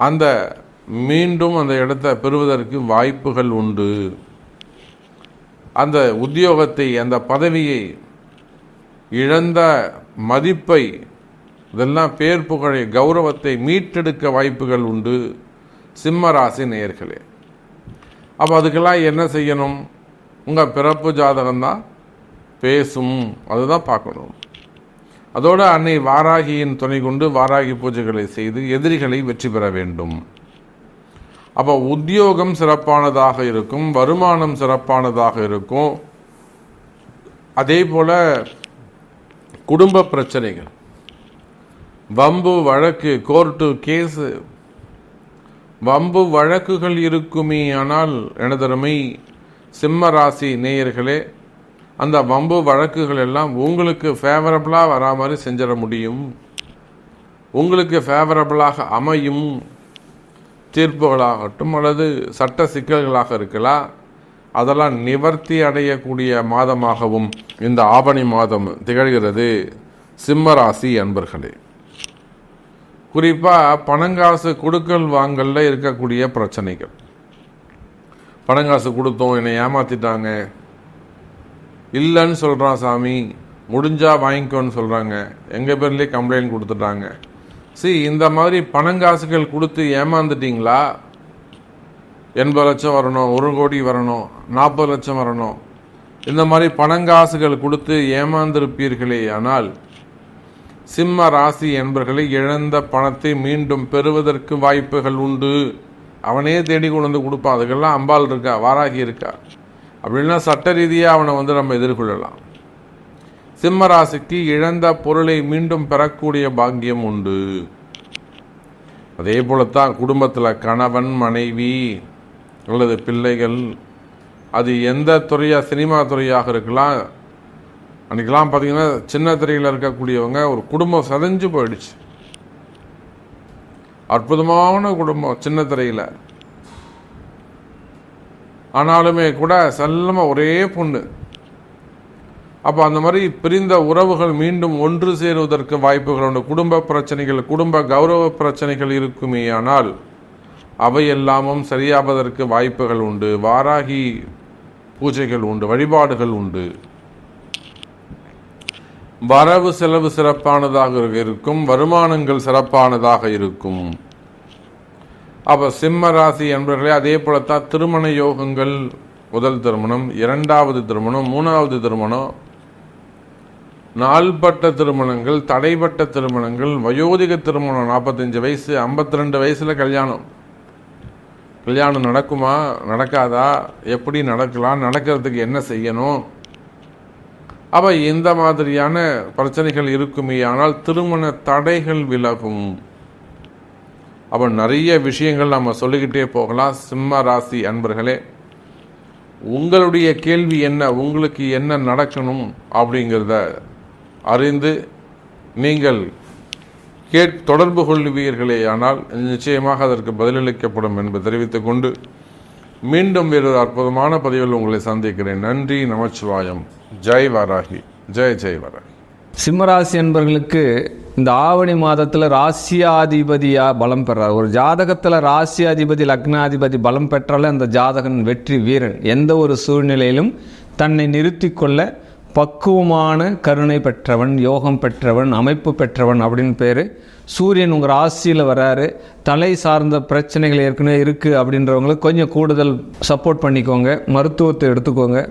அந்த மீண்டும் அந்த இடத்தை பெறுவதற்கு வாய்ப்புகள் உண்டு. அந்த உத்தியோகத்தை, அந்த பதவியை இழந்த மதிப்பை, இதெல்லாம் பேர் புகழை, கௌரவத்தை மீட்டெடுக்க வாய்ப்புகள் உண்டு சிம்ம ராசி நேயர்களே. அப்போ அதுக்கெல்லாம் என்ன செய்யணும்? உங்கள் பிறப்பு ஜாதகம்தான் பேசும், அதுதான் பார்க்கணும். அதோடு அன்னை வாராகியின் துணை கொண்டு வாராகி பூஜைகளை செய்து எதிரிகளை வெற்றி பெற வேண்டும். அப்போ உத்தியோகம் சிறப்பானதாக இருக்கும், வருமானம் சிறப்பானதாக இருக்கும். அதே போல குடும்ப பிரச்சனைகள், வம்பு வழக்கு, கோர்ட்டு கேஸு, வம்பு வழக்குகள் இருக்குமே ஆனால் எனதருமை சிம்ம ராசி நேயர்களே, அந்த வம்பு வழக்குகள் எல்லாம் உங்களுக்கு ஃபேவரபிளாக வரா மாதிரி செஞ்சிட முடியும், உங்களுக்கு ஃபேவரபிளாக அமையும். தீர்ப்புகளாகட்டும் அல்லது சட்ட சிக்கல்களாக இருக்கலாம், அதெல்லாம் நிவர்த்தி அடையக்கூடிய மாதமாகவும் இந்த ஆவணி மாதம் திகழ்கிறது சிம்ம ராசி அன்பர்களே. குறிப்பாக பணங்காசு கொடுக்கல் வாங்கல்ல இருக்கக்கூடிய பிரச்சனைகள். பணங்காசு கொடுத்தோம், என்னை ஏமாத்திட்டாங்க, இல்லைன்னு சொல்கிறான் சாமி, முடிஞ்சா வாங்கிக்கோன்னு சொல்கிறாங்க, எங்கள் பேர்லேயே கம்ப்ளைண்ட் கொடுத்துட்டாங்க. இந்த மாதிரி பணங்காசுகள் கொடுத்து ஏமாந்துட்டீங்களா? 80 லட்சம் வரணும், 1 கோடி வரணும், 40 லட்சம் வரணும், இந்த மாதிரி பணங்காசுகள் கொடுத்து ஏமாந்திருப்பீர்களே ஆனால் சிம்ம ராசி என்பர்களை இழந்த பணத்தை மீண்டும் பெறுவதற்கு வாய்ப்புகள் உண்டு. அவனே தேடி கொண்டு வந்து கொடுப்பான். அதுக்கெல்லாம் அம்பாள் இருக்கா, வாராகி இருக்கா. அப்படின்னா சட்ட ரீதியாக அவனை நம்ம எதிர்கொள்ளலாம். சிம்ம ராசிக்கு இழந்த பொருளை மீண்டும் பெறக்கூடிய பாக்கியம் உண்டு. அதே போலத்தான் குடும்பத்தில் கணவன், மனைவி அல்லது பிள்ளைகள், அது எந்த துறையாக, சினிமா துறையாக இருக்கலாம். அன்றைக்கெல்லாம் பார்த்தீங்கன்னா சின்ன திரையில் இருக்கக்கூடியவங்க ஒரு குடும்பம் சதைஞ்சு போயிடுச்சு. அற்புதமான குடும்பம் சின்ன திரையில், ஆனாலுமே கூட செல்லமாக ஒரே பொண்ணு. அப்போ அந்த மாதிரி பிரிந்த உறவுகள் மீண்டும் ஒன்று சேருவதற்கு வாய்ப்புகள் உண்டு. குடும்ப பிரச்சனைகள், குடும்ப கௌரவ பிரச்சனைகள் இருக்குமே ஆனால் அவை எல்லாமும் சரியாவதற்கு வாய்ப்புகள் உண்டு. வாராகி பூஜைகள் உண்டு, வழிபாடுகள் உண்டு. வரவு செலவு சிறப்பானதாக இருக்கும், வருமானங்கள் சிறப்பானதாக இருக்கும். அப்போ சிம்ம ராசி என்பவர்களே அதே போலத்தான் திருமண யோகங்கள், முதல் திருமணம், 2வது திருமணம், 3வது திருமணம், நாள்பட்ட திருமணங்கள், தடைப்பட்ட திருமணங்கள், வயோதிக திருமணம், 45 வயசு, 52 வயசில் கல்யாணம் நடக்குமா, நடக்காதா, எப்படி நடக்கலாம், நடக்கிறதுக்கு என்ன செய்யணும்? அப்போ இந்த மாதிரியான பிரச்சனைகள் இருக்குமே ஆனால் திருமண தடைகள் விலகும். அப்போ நிறைய விஷயங்கள் நம்ம சொல்லிக்கிட்டே போகலாம். சிம்ம ராசி அன்பர்களே, உங்களுடைய கேள்வி என்ன, உங்களுக்கு என்ன நடக்கணும் அப்படிங்கிறத அறிந்து நீங்கள் தொடர்பு கொள்வீர்களே ஆனால் நிச்சயமாக அதற்கு பதிலளிக்கப்படும் என்பதை தெரிவித்துக் கொண்டு மீண்டும் வேறொரு அற்புதமான பதிவில் உங்களை சந்திக்கிறேன். நன்றி, நமச்சிவாயம். ஜெய் வாராகி, ஜெய் ஜெய் வாராகி. சிம்மராசி என்பவர்களுக்கு இந்த ஆவணி மாதத்தில் ராசியாதிபதியாக பலம் பெறார். ஒரு ஜாதகத்தில் ராசியாதிபதி லக்னாதிபதி பலம் பெற்றாலே அந்த ஜாதகன் வெற்றி வீரன். எந்த ஒரு சூழ்நிலையிலும் தன்னை நிறுத்தி கொள்ள பக்குவமான கருணை பெற்றவன், யோகம் பெற்றவன், அமைப்பு பெற்றவன் அப்படின்னு பேர். சூரியன் உங்கள் ராசியில் வராரு. தலை சார்ந்த பிரச்சனைகள் ஏற்கனவே இருக்குது அப்படின்றவங்களுக்கு கொஞ்சம் கூடுதல் சப்போர்ட் பண்ணிக்கோங்க. மருத்துவத்தை எடுத்துக்கோங்க.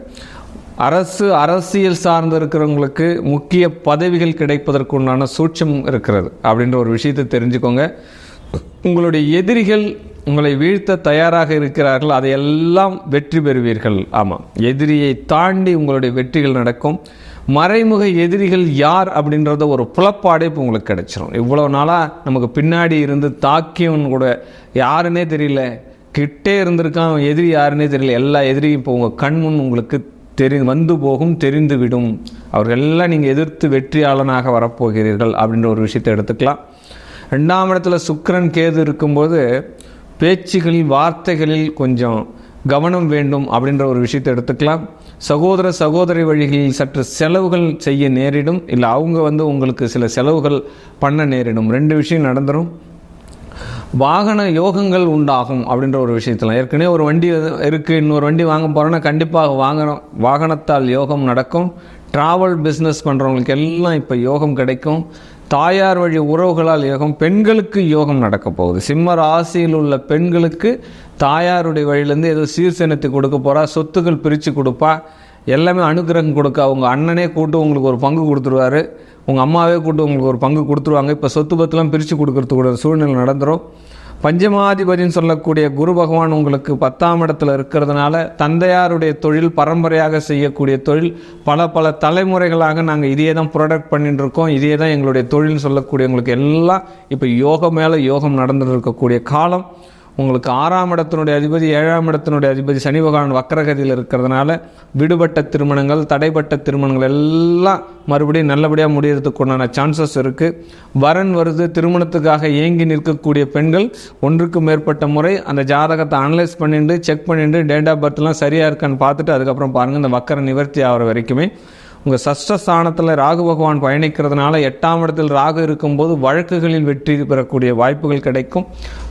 அரசியல் சார்ந்து இருக்கிறவங்களுக்கு முக்கிய பதவிகள் கிடைப்பதற்கு உண்டான சூட்சம் இருக்கிறது அப்படின்ற ஒரு விஷயத்தை தெரிஞ்சுக்கோங்க. உங்களுடைய எதிரிகள் உங்களை வீழ்த்த தயாராக இருக்கிறார்கள், அதையெல்லாம் வெற்றி பெறுவீர்கள். ஆமாம், எதிரியை தாண்டி உங்களுடைய வெற்றிகள் நடக்கும். மறைமுக எதிரிகள் யார் அப்படின்றத ஒரு புலப்பாடே இப்போ உங்களுக்கு கிடைச்சிடும். இவ்வளோ நாளாக நமக்கு பின்னாடி இருந்து தாக்கியவன் கூட யாருன்னே தெரியல, கிட்டே இருந்திருக்கான், எதிரி யாருன்னே தெரியல. எல்லா எதிரியும் இப்போ உங்கள் கண்முன் உங்களுக்கு வந்து போகும், தெரிந்துவிடும். அவர்கள் எல்லாம் நீங்கள் எதிர்த்து வெற்றியாளனாக வரப்போகிறீர்கள் அப்படின்ற ஒரு விஷயத்தை எடுத்துக்கலாம். 2ஆம் இடத்துல சுக்கிரன் கேது இருக்கும்போது பேச்சுகளில் வார்த்தைகளில் கொஞ்சம் கவனம் வேண்டும் அப்படின்ற ஒரு விஷயத்தை எடுத்துக்கலாம். சகோதர சகோதரி வழிகளில் சற்று செலவுகள் செய்ய நேரிடும், இல்லை அவங்க உங்களுக்கு சில செலவுகள் பண்ண நேரிடும். 2 விஷயம் நடந்துடும். வாகன யோகங்கள் உண்டாகும் அப்படின்ற ஒரு விஷயத்தில் ஏற்கனவே ஒரு வண்டி இருக்குது, இன்னொரு வண்டி வாங்க போகிறோன்னா கண்டிப்பாக வாகனத்தால் யோகம் நடக்கும். ட்ராவல் பிஸ்னஸ் பண்ணுறவங்களுக்கு எல்லாம் இப்போ யோகம் கிடைக்கும். தாயார் வழி உறவுகளால் யோகம். பெண்களுக்கு யோகம் நடக்க போகுது. சிம்ம ராசியில் உள்ள பெண்களுக்கு தாயாருடைய வழியிலேருந்து ஏதோ சீர்சேனத்தை கொடுக்க போகிறா, சொத்துக்கள் பிரித்து கொடுப்பா, எல்லாமே அனுகிரகம் கொடுக்க. அவங்க அண்ணனே கூட்டு உங்களுக்கு ஒரு பங்கு கொடுத்துருவாரு, உங்கள் அம்மாவே கூட்டு உங்களுக்கு ஒரு பங்கு கொடுத்துருவாங்க. இப்போ சொத்து பத்துலாம் பிரித்து கொடுக்கறதுக்கூட சூழ்நிலை நடந்துடும். பஞ்சமாதிபதினு சொல்லக்கூடிய குரு பகவான் உங்களுக்கு 10ஆம் இடத்துல இருக்கிறதுனால தந்தையாருடைய தொழில், பரம்பரையாக செய்யக்கூடிய தொழில், பல தலைமுறைகளாக நாங்கள் இதையே தான் ப்ரொடக்ட் பண்ணிட்டு இருக்கோம், இதையே தான் எங்களுடைய தொழில்னு சொல்லக்கூடியவங்களுக்கு எல்லாம் இப்போ யோகம் மேலே யோகம் நடந்துட்டு இருக்கக்கூடிய காலம். உங்களுக்கு 6ஆம் இடத்தினுடைய அதிபதி 7ஆம் இடத்தினுடைய அதிபதி சனி பகவான் வக்கரகதியில் இருக்கிறதுனால விடுபட்ட திருமணங்கள், தடைப்பட்ட திருமணங்கள் எல்லாம் மறுபடியும் நல்லபடியாக முடியறதுக்கு உண்டான சான்சஸ் இருக்குது. வரன் வருது, திருமணத்துக்காக ஏங்கி நிற்கக்கூடிய பெண்கள் ஒன்றுக்கு மேற்பட்ட முறை அந்த ஜாதகத்தை அனலைஸ் பண்ணிட்டு செக் பண்ணிட்டு டேட் ஆஃப் பர்த்லாம் சரியாக இருக்கான்னு பார்த்துட்டு அதுக்கப்புறம் பாருங்கள். இந்த வக்கர நிவர்த்தி ஆகிற வரைக்குமே உங்கள் சஷ்டஸ்தானத்தில் ராகு பகவான் பயணிக்கிறதுனால 8ஆம் இடத்தில் ராகு இருக்கும்போது வழக்குகளில் வெற்றி பெறக்கூடிய வாய்ப்புகள் கிடைக்கும்.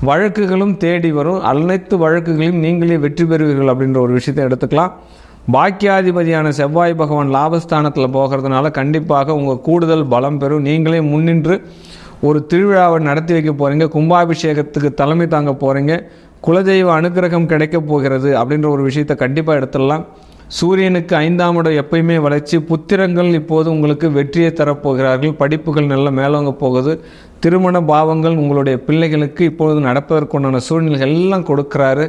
வழக்குகளும் தேடி வரும். அனைத்து வழக்குகளையும் நீங்களே வெற்றி பெறுவீர்கள் அப்படின்ற ஒரு விஷயத்தை எடுத்துக்கலாம். பாக்கியாதிபதியான செவ்வாய் பகவான் லாபஸ்தானத்தில் போகிறதுனால கண்டிப்பாக உங்கள் கூடுதல் பலம் பெறும். நீங்களே முன்னின்று ஒரு திருவிழாவை நடத்தி வைக்க போகிறீங்க, கும்பாபிஷேகத்துக்கு தலைமை தாங்க போகிறீங்க, குலதெய்வ அனுகிரகம் கிடைக்க போகிறது அப்படின்ற ஒரு விஷயத்தை கண்டிப்பாக எடுத்துடலாம். சூரியனுக்கு 5ஆம் இடம் எப்பயுமே வளர்ச்சி. புத்திரங்கள் இப்போது உங்களுக்கு வெற்றியை தரப்போகிறார்கள். படிப்புகள் நல்ல மேலோங்க போகுது. திருமண பாவங்கள் உங்களுடைய பிள்ளைகளுக்கு இப்பொழுது நடப்பதற்குண்டான சூழ்நிலைகள் எல்லாம் கொடுக்குறாரு.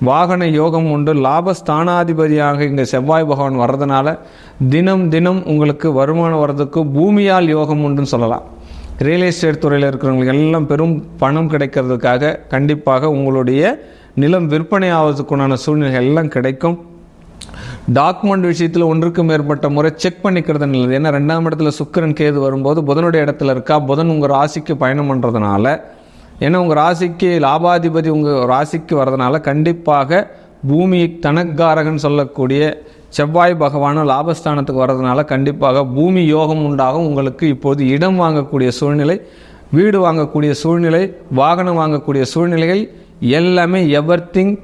வாகன யோகம் உண்டு. லாபஸ்தானாதிபதியாக இங்கே செவ்வாய் பகவான் வர்றதுனால தினம் தினம் உங்களுக்கு வருமானம் வர்றதுக்கு பூமியால் யோகம் உண்டுன்னு சொல்லலாம். ரியல் எஸ்டேட் துறையில் இருக்கிறவங்களுக்கு எல்லாம் பெரும் பணம் கிடைக்கிறதுக்காக கண்டிப்பாக உங்களுடைய நிலம் விற்பனை ஆவதுக்குண்டான சூழ்நிலைகள் எல்லாம் கிடைக்கும். டாக்குமெண்ட் விஷயத்தில் ஒன்றுக்கு மேற்பட்ட முறை செக் பண்ணிக்கிறது நல்லது. ஏன்னா 2ஆம் இடத்துல சுக்கிரன் கேது வரும்போது புதனுடைய இடத்துல இருக்கா. புதன் உங்கள் ராசிக்கு பயணம் பண்ணுறதுனால, ஏன்னா உங்கள் ராசிக்கு லாபாதிபதி உங்கள் ராசிக்கு வர்றதுனால கண்டிப்பாக பூமி தனக்காரகன் சொல்லக்கூடிய செவ்வாய் பகவானும் லாபஸ்தானத்துக்கு வர்றதுனால கண்டிப்பாக பூமி யோகம் உண்டாகும். உங்களுக்கு இப்போது இடம் வாங்கக்கூடிய சூழ்நிலை, வீடு வாங்கக்கூடிய சூழ்நிலை, வாகனம் வாங்கக்கூடிய சூழ்நிலைகள் எல்லாமே எவர்திங்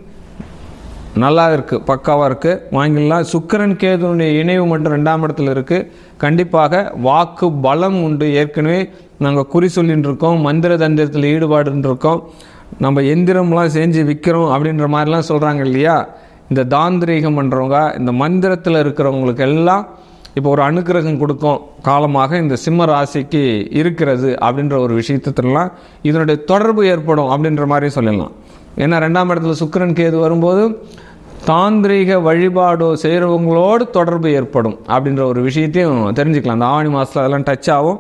நல்லா இருக்குது, பக்காவாக இருக்குது, வாங்கிடலாம். சுக்கிரன் கேதுனுடைய இணைவு மட்டும் 2ஆம் இடத்துல இருக்குது. கண்டிப்பாக வாக்கு பலம் உண்டு. ஏற்கனவே நாங்கள் குறி சொல்லின்னு இருக்கோம், மந்திர தந்திரத்தில் ஈடுபாடுன்னு இருக்கோம், நம்ம எந்திரம்லாம் செஞ்சு விற்கிறோம் அப்படின்ற மாதிரிலாம் சொல்கிறாங்க இல்லையா. இந்த தாந்திரீகம் பண்ணுறவங்க, இந்த மந்திரத்தில் இருக்கிறவங்களுக்கு எல்லாம் இப்போ ஒரு அனுக்கிரகம் கொடுக்கும் காலமாக இந்த சிம்ம ராசிக்கு இருக்கிறது அப்படின்ற ஒரு விஷயத்திலாம் இதனுடைய தொடர்பு ஏற்படும் அப்படின்ற மாதிரி சொல்லலாம். ஏன்னா 2ஆம் இடத்துல சுக்கிரன் கேது வரும்போது தாந்திரிக வழிபாடு செய்கிறவங்களோடு தொடர்பு ஏற்படும் அப்படின்ற ஒரு விஷயத்தையும் தெரிஞ்சுக்கலாம். அந்த ஆவணி மாதத்தில் அதெல்லாம் டச் ஆகும்.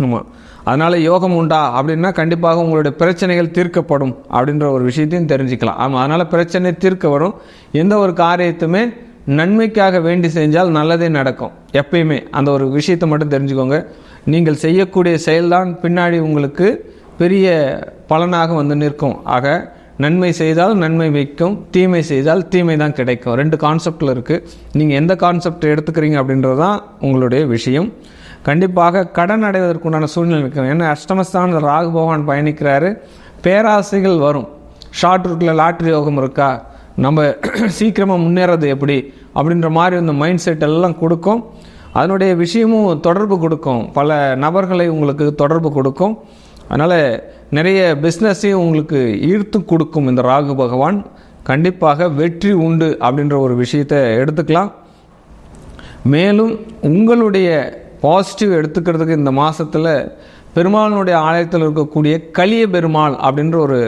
ஆமாம், அதனால் யோகம் உண்டா அப்படின்னா கண்டிப்பாக உங்களுடைய பிரச்சனைகள் தீர்க்கப்படும் அப்படின்ற ஒரு விஷயத்தையும் தெரிஞ்சுக்கலாம். ஆமாம், அதனால் பிரச்சனை தீர்க்க வரும். எந்த ஒரு காரியத்துமே நன்மைக்காக வேண்டி செஞ்சால் நல்லதே நடக்கும். எப்பயுமே அந்த ஒரு விஷயத்தை மட்டும் தெரிஞ்சுக்கோங்க. நீங்கள் செய்யக்கூடிய செயல்தான் பின்னாடி உங்களுக்கு பெரிய பலனாக வந்து நிற்கும். ஆக நன்மை செய்தால் நன்மை வைக்கும், தீமை செய்தால் தீமை தான் கிடைக்கும். 2 கான்செப்டில் இருக்குது. நீங்கள் எந்த கான்செப்ட் எடுத்துக்கிறீங்க அப்படின்றது தான் உங்களுடைய விஷயம். கண்டிப்பாக கடன் அடைவதற்குண்டான சூழ்நிலை இருக்கும். ஏன்னா அஷ்டமஸ்தான ராகு பகவான் பயணிக்கிறாரு. பேராசைகள் வரும். ஷார்ட் ரூட்டில் லாட்ரி யோகம் இருக்கா, நம்ம சீக்கிரமாக முன்னேறது எப்படி அப்படின்ற மாதிரி இந்த மைண்ட் செட் எல்லாம் கொடுக்கும். அதனுடைய விஷயமும் தொடர்பு கொடுக்கும், பல நபர்களை உங்களுக்கு தொடர்பு கொடுக்கும். அதனால் நிறைய பிஸ்னஸையும் உங்களுக்கு ஈர்த்து கொடுக்கும் இந்த ராகு பகவான். கண்டிப்பாக வெற்றி உண்டு அப்படின்ற ஒரு விஷயத்தை எடுத்துக்கலாம். மேலும் உங்களுடைய பாசிட்டிவ் எடுத்துக்கிறதுக்கு இந்த மாதத்தில் பெருமாளுடைய ஆலயத்தில் இருக்கக்கூடிய கலிய பெருமாள் அப்படின்ற ஒரு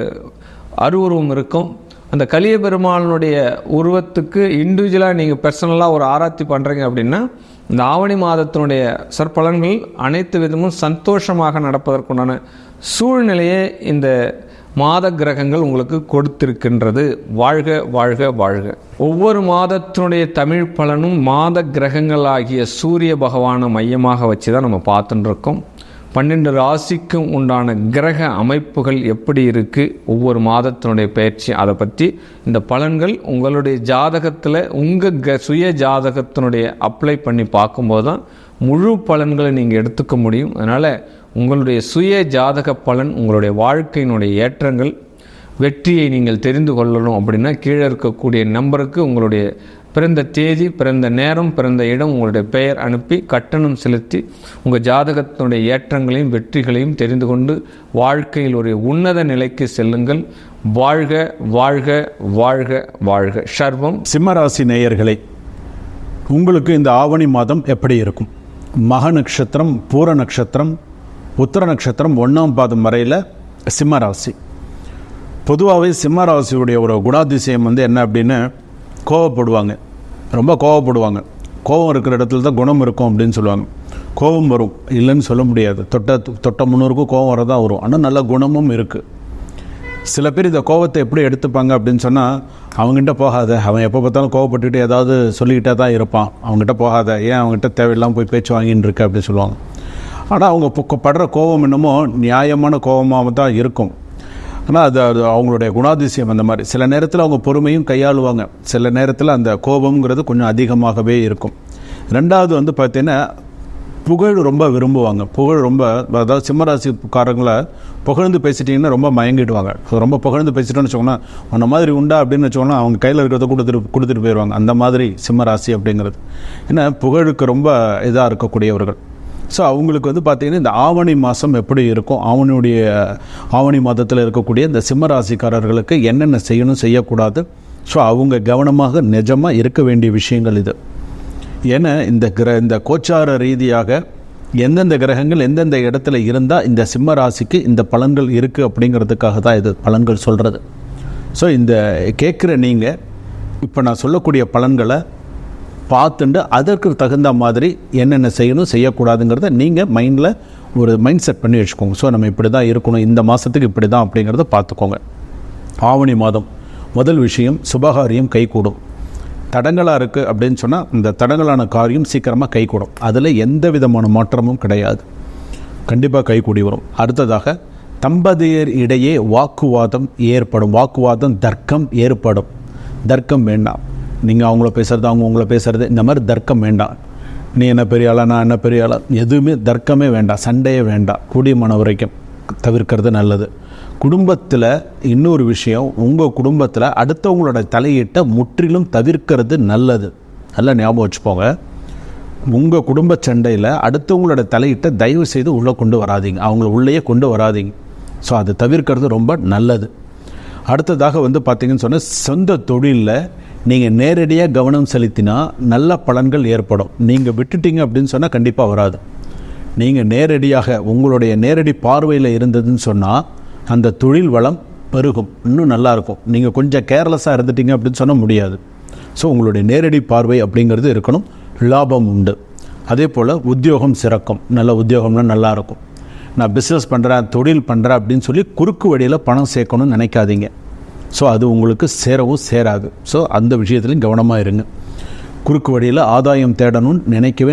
அருவுருவம் இருக்கும். அந்த கலிய பெருமாளுடைய உருவத்துக்கு இண்டிவிஜுவலாக நீங்கள் பர்சனலாக ஒரு ஆராய்ச்சி பண்ணுறீங்க அப்படின்னா இந்த ஆவணி மாதத்தினுடைய சற்பலன்கள் அனைத்து விதமும் சந்தோஷமாக நடப்பதற்குண்டான சூழ்நிலையை இந்த மாத கிரகங்கள் உங்களுக்கு கொடுத்திருக்கின்றது. வாழ்க வாழ்க வாழ்க. ஒவ்வொரு மாதத்தினுடைய தமிழ் பலனும் மாத கிரகங்கள் ஆகிய சூரிய பகவானை மையமாக வச்சு தான் நம்ம பார்த்துட்டு இருக்கோம். 12 ராசிக்கும் உண்டான கிரக அமைப்புகள் எப்படி இருக்குது, ஒவ்வொரு மாதத்தினுடைய பயிற்சி, அதை பற்றி இந்த பலன்கள் உங்களுடைய ஜாதகத்தில் உங்கள் சுய ஜாதகத்தினுடைய அப்ளை பண்ணி பார்க்கும்போது தான் முழு பலன்களை நீங்கள் எடுத்துக்க முடியும். அதனால் உங்களுடைய சுய ஜாதக பலன், உங்களுடைய வாழ்க்கையினுடைய ஏற்றங்கள், வெற்றியை நீங்கள் தெரிந்து கொள்ளணும் அப்படின்னா கீழே இருக்கக்கூடிய நம்பருக்கு உங்களுடைய பிறந்த தேதி, பிறந்த நேரம், பிறந்த இடம், உங்களுடைய பெயர் அனுப்பி கட்டணம் செலுத்தி உங்கள் ஜாதகத்தினுடைய ஏற்றங்களையும் வெற்றிகளையும் தெரிந்து கொண்டு வாழ்க்கையில் ஒரு உன்னத நிலைக்கு செல்லுங்கள். வாழ்க வாழ்க வாழ்க வாழ்க. சர்வம். சிம்மராசி நேயர்களே, உங்களுக்கு இந்த ஆவணி மாதம் எப்படி இருக்கும்? மக நட்சத்திரம், பூர நட்சத்திரம், உத்தர நட்சத்திரம் 1ஆம் பாதம் வரையில் சிம்மராசி. பொதுவாகவே சிம்மராசியுடைய ஒரு குணாதிசயம் என்ன அப்படின்னு, கோவப்படுவாங்க, ரொம்ப கோவப்படுவாங்க. கோபம் இருக்கிற இடத்துல தான் குணம் இருக்கும் அப்படின்னு சொல்லுவாங்க. கோபம் வரும், இல்லைன்னு சொல்ல முடியாது. தொட்ட முன்னூறுக்கும் கோபம் வரதான் வரும். ஆனால் நல்ல குணமும் இருக்குது. சில பேர் இந்த கோபத்தை எப்படி எடுத்துப்பாங்க அப்படின்னு சொன்னால், அவங்ககிட்ட போகாத, அவன் எப்போ பார்த்தாலும் கோவப்பட்டுட்டு ஏதாவது சொல்லிக்கிட்டே தான் இருப்பான், அவங்ககிட்ட போகாத, ஏன் அவங்ககிட்ட தேவையில்லாமல் போய் பேச்சு வாங்கின்னு இருக்க அப்படின்னு சொல்லுவாங்க. ஆனால் அவங்க படுற கோபம் என்னமோ நியாயமான கோபமாக தான் இருக்கும். ஆனால் அது அவங்களுடைய குணாதிசயம் அந்த மாதிரி. சில நேரத்தில் அவங்க பொறுமையும் கையாளுவாங்க, சில நேரத்தில் அந்த கோபம்ங்கிறது கொஞ்சம் அதிகமாகவே இருக்கும். ரெண்டாவது பார்த்தீங்கன்னா புகழ் ரொம்ப விரும்புவாங்க. புகழ் ரொம்ப, அதாவது சிம்மராசிக்காரங்களை புகழ்ந்து பேசிட்டிங்கன்னா ரொம்ப மயங்கிடுவாங்க. ரொம்ப புகழ்ந்து பேசிட்டோன்னு வச்சோங்கன்னா, உன்ன மாதிரி உண்டா அப்படின்னு வச்சோன்னா அவங்க கையில் இருக்கிறத கொடுத்துட்டு போயிடுவாங்க. அந்த மாதிரி சிம்மராசி அப்படிங்கிறது. ஏன்னா புகழுக்கு ரொம்ப இதாக இருக்கக்கூடியவர்கள். ஸோ அவங்களுக்கு பார்த்திங்கன்னா இந்த ஆவணி மாதம் எப்படி இருக்கும், ஆவணி மாதத்தில் இருக்கக்கூடிய இந்த சிம்மராசிக்காரர்களுக்கு என்னென்ன செய்யணும், செய்யக்கூடாது, ஸோ அவங்க கவனமாக நிஜமாக இருக்க வேண்டிய விஷயங்கள் இது. ஏன்னா இந்த கோச்சார ரீதியாக எந்தெந்த கிரகங்கள் எந்தெந்த இடத்துல இருந்தால் இந்த சிம்ம ராசிக்கு இந்த பலன்கள் இருக்குது அப்படிங்கிறதுக்காக தான் இது பலன்கள் சொல்கிறது. ஸோ இந்த கேட்குற நீங்கள் இப்போ நான் சொல்லக்கூடிய பலன்களை பார்த்துட்டு அதற்கு தகுந்த மாதிரி என்னென்ன செய்யணும் செய்யக்கூடாதுங்கிறத நீங்கள் மைண்டில் ஒரு மைண்ட் செட் பண்ணி வச்சுக்கோங்க. ஸோ நம்ம இப்படி தான் இருக்கணும், இந்த மாதத்துக்கு இப்படி தான் அப்படிங்கிறத பார்த்துக்கோங்க. ஆவணி மாதம் முதல் விஷயம், சுபகாரியம் கைகூடும். தடங்களாக இருக்குது அப்படின்னு சொன்னால் இந்த தடங்களான காரியம் சீக்கிரமாக கைகூடும். அதில் எந்த விதமான மாற்றமும் கிடையாது, கண்டிப்பாக கைகூடி வரும். அடுத்ததாக தம்பதியர் இடையே வாக்குவாதம் ஏற்படும். வாக்குவாதம், தர்க்கம் ஏற்படும். தர்க்கம் வேண்டாம். நீங்கள் அவங்கள பேசுகிறது, அவங்க உங்களை பேசுகிறது, இந்த மாதிரி தர்க்கம் வேண்டாம். நீ என்ன பெரிய ஆளா, நான் என்ன பெரிய ஆளா, எதுவுமே தர்க்கமே வேண்டாம், சண்டையே வேண்டாம். கூடியமான வரைக்கும் தவிர்க்கிறது நல்லது. குடும்பத்தில் இன்னொரு விஷயம், உங்கள் குடும்பத்தில் அடுத்தவங்களோட தலையீட்டை முற்றிலும் தவிர்க்கிறது நல்லது. நல்லா ஞாபகம் வச்சுப்போங்க. உங்கள் குடும்ப சண்டையில் அடுத்தவங்களோட தலையீட்டை தயவு செய்து உள்ளே கொண்டு வராதிங்க, அவங்கள உள்ளேயே கொண்டு வராதிங்க. ஸோ அதை தவிர்க்கிறது ரொம்ப நல்லது. அடுத்ததாக பார்த்தீங்கன்னு சொன்னால், சொந்த தொழிலில் நீங்கள் நேரடியாக கவனம் செலுத்தினா நல்ல பலன்கள் ஏற்படும். நீங்கள் விட்டுட்டீங்க அப்படின்னு சொன்னால் கண்டிப்பாக வராது. நீங்கள் நேரடியாக உங்களுடைய நேரடி பார்வையில் இருந்ததுன்னு சொன்னால் அந்த தொழில் வளம் பெருகும், இன்னும் நல்லாயிருக்கும். நீங்கள் கொஞ்சம் கேர்லெஸ்ஸாக இருந்துட்டீங்க அப்படின்னு சொன்னால் முடியாது. ஸோ உங்களுடைய நேரடி பார்வை அப்படிங்கிறது இருக்கணும், லாபம் உண்டு. அதே போல் உத்தியோகம் சிறக்கும், நல்ல உத்தியோகம்னா நல்லாயிருக்கும். நான் பிஸ்னஸ் பண்ணுறேன், தொழில் பண்ணுறேன் அப்படின்னு சொல்லி குறுக்கு வழியில் பணம் சேர்க்கணும்னு நினைக்காதீங்க. ஸோ அது உங்களுக்கு சேரவும் சேராது. ஸோ அந்த விஷயத்துலையும் கவனமாக இருங்க. குறுக்கு வழியில் ஆதாயம் தேடணும்னு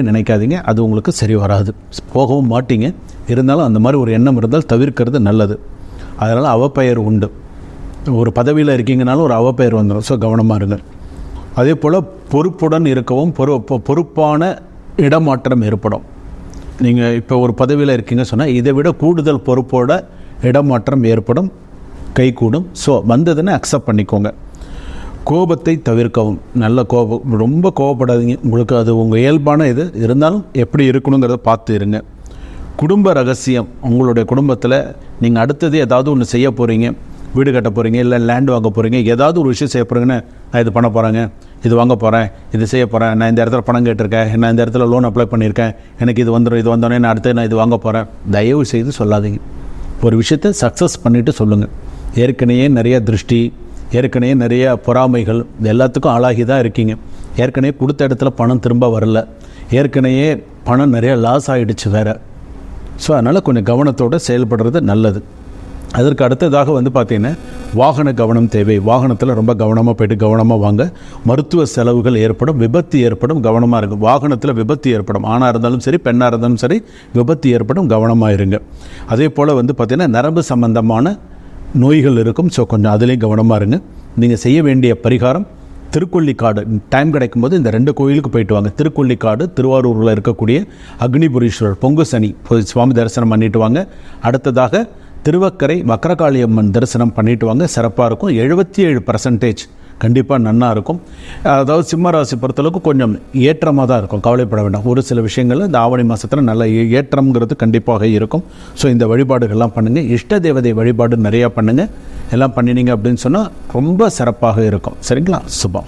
நினைக்காதீங்க. அது உங்களுக்கு சரி வராது, போகவும் மாட்டீங்க. இருந்தாலும் அந்த மாதிரி ஒரு எண்ணம் இருந்தால் தவிர்க்கிறது நல்லது. அதனால் அவப்பெயர் உண்டு. ஒரு பதவியில் இருக்கீங்கனாலும் ஒரு அவப்பெயர் வந்துடும். ஸோ கவனமாக இருங்க. அதே போல் பொறுப்புடன் இருக்கவும் பொறுப்பான இடமாற்றம் ஏற்படும். நீங்கள் இப்போ ஒரு பதவியில் இருக்கீங்க சொன்னால் இதை விட கூடுதல் பொறுப்போட இடமாற்றம் ஏற்படும், கைகூடும். ஸோ வந்ததுன்னு அக்செப்ட் பண்ணிக்கோங்க. கோபத்தை தவிர்க்கவும். நல்ல கோபம், ரொம்ப கோபப்படாதீங்க. உங்களுக்கு அது உங்கள் இயல்பான இது. இருந்தாலும் எப்படி இருக்கணுங்கிறத பார்த்து இருங்க. குடும்ப ரகசியம். உங்களுடைய குடும்பத்தில் நீங்கள் அடுத்தது ஏதாவது ஒன்று செய்ய போகிறீங்க, வீடு கட்ட போகிறீங்க, இல்லை லேண்ட் வாங்க போகிறீங்க, ஏதாவது ஒரு விஷயம் செய்ய போகிறீங்கன்னு, நான் இது பண்ண போகிறேங்க, இது வாங்க போகிறேன், இது செய்ய போகிறேன், நான் இந்த இடத்துல பணம் கேட்டிருக்கேன், நான் இந்த இடத்துல லோன் அப்ளை பண்ணியிருக்கேன், எனக்கு இது வந்துடும், இது வந்தோடனே நான் அடுத்து நான் இது வாங்க போகிறேன். தயவு செய்து சொல்லாதீங்க. ஒரு விஷயத்தை சக்ஸஸ் பண்ணிவிட்டு சொல்லுங்கள். ஏற்கனவே நிறைய திருஷ்டி, ஏற்கனவே நிறைய பொறாமைகள், எல்லாத்துக்கும் ஆளாகி தான் இருக்கீங்க. ஏற்கனவே கொடுத்த இடத்துல பணம் திரும்ப வரல, ஏற்கனவே பணம் நிறைய லாஸ் ஆகிடுச்சு வேறு. ஸோ அதனால் கொஞ்சம் கவனத்தோடு செயல்படுறது நல்லது. அதற்கு அடுத்ததாக பார்த்தீங்கன்னா வாகன கவனம் தேவை. வாகனத்தில் ரொம்ப கவனமாக போய்ட்டு கவனமாக வாங்க. மருத்துவ செலவுகள் ஏற்படும், விபத்து ஏற்படும், கவனமாக இருக்கும். வாகனத்தில் விபத்து ஏற்படும், ஆணாக இருந்தாலும் சரி பெண்ணாக இருந்தாலும் சரி விபத்து ஏற்படும், கவனமாக இருங்க. அதே போல் பார்த்திங்கன்னா நரம்பு சம்பந்தமான நோய்கள் இருக்கும். ஸோ கொஞ்சம் அதுலேயும் கவனமாக இருங்க. நீங்கள் செய்ய வேண்டிய பரிகாரம் திருக்கொள்ளிக்காடு. டைம் கிடைக்கும்போது இந்த 2 கோயிலுக்கு போயிட்டு வாங்க. திருக்கொள்ளிக்காடு, திருவாரூரில் இருக்கக்கூடிய அக்னிபுரீஸ்வரர் பொங்கு சனி சுவாமி தரிசனம் பண்ணிட்டு வாங்க. அடுத்ததாக திருவக்கரை வக்கரகாளி அம்மன் தரிசனம் பண்ணிட்டு வாங்க. சிறப்பாக இருக்கும். 77% கண்டிப்பாக நன்னாக இருக்கும். அதாவது சிம்ம ராசி பொறுத்தளவுக்கு கொஞ்சம் ஏற்றமாக தான் இருக்கும், கவலைப்பட வேண்டாம். ஒரு சில விஷயங்கள் இந்த ஆவணி மாதத்தில் நல்ல ஏற்றம்ங்கிறது கண்டிப்பாக இருக்கும். ஸோ இந்த வழிபாடுகள்லாம் பண்ணுங்கள். இஷ்ட தேவதை வழிபாடு நிறையா பண்ணுங்கள். எல்லாம் பண்ணினீங்க அப்படின்னு சொன்னால் ரொம்ப சிறப்பாக இருக்கும். சரிங்களா? சுபம்.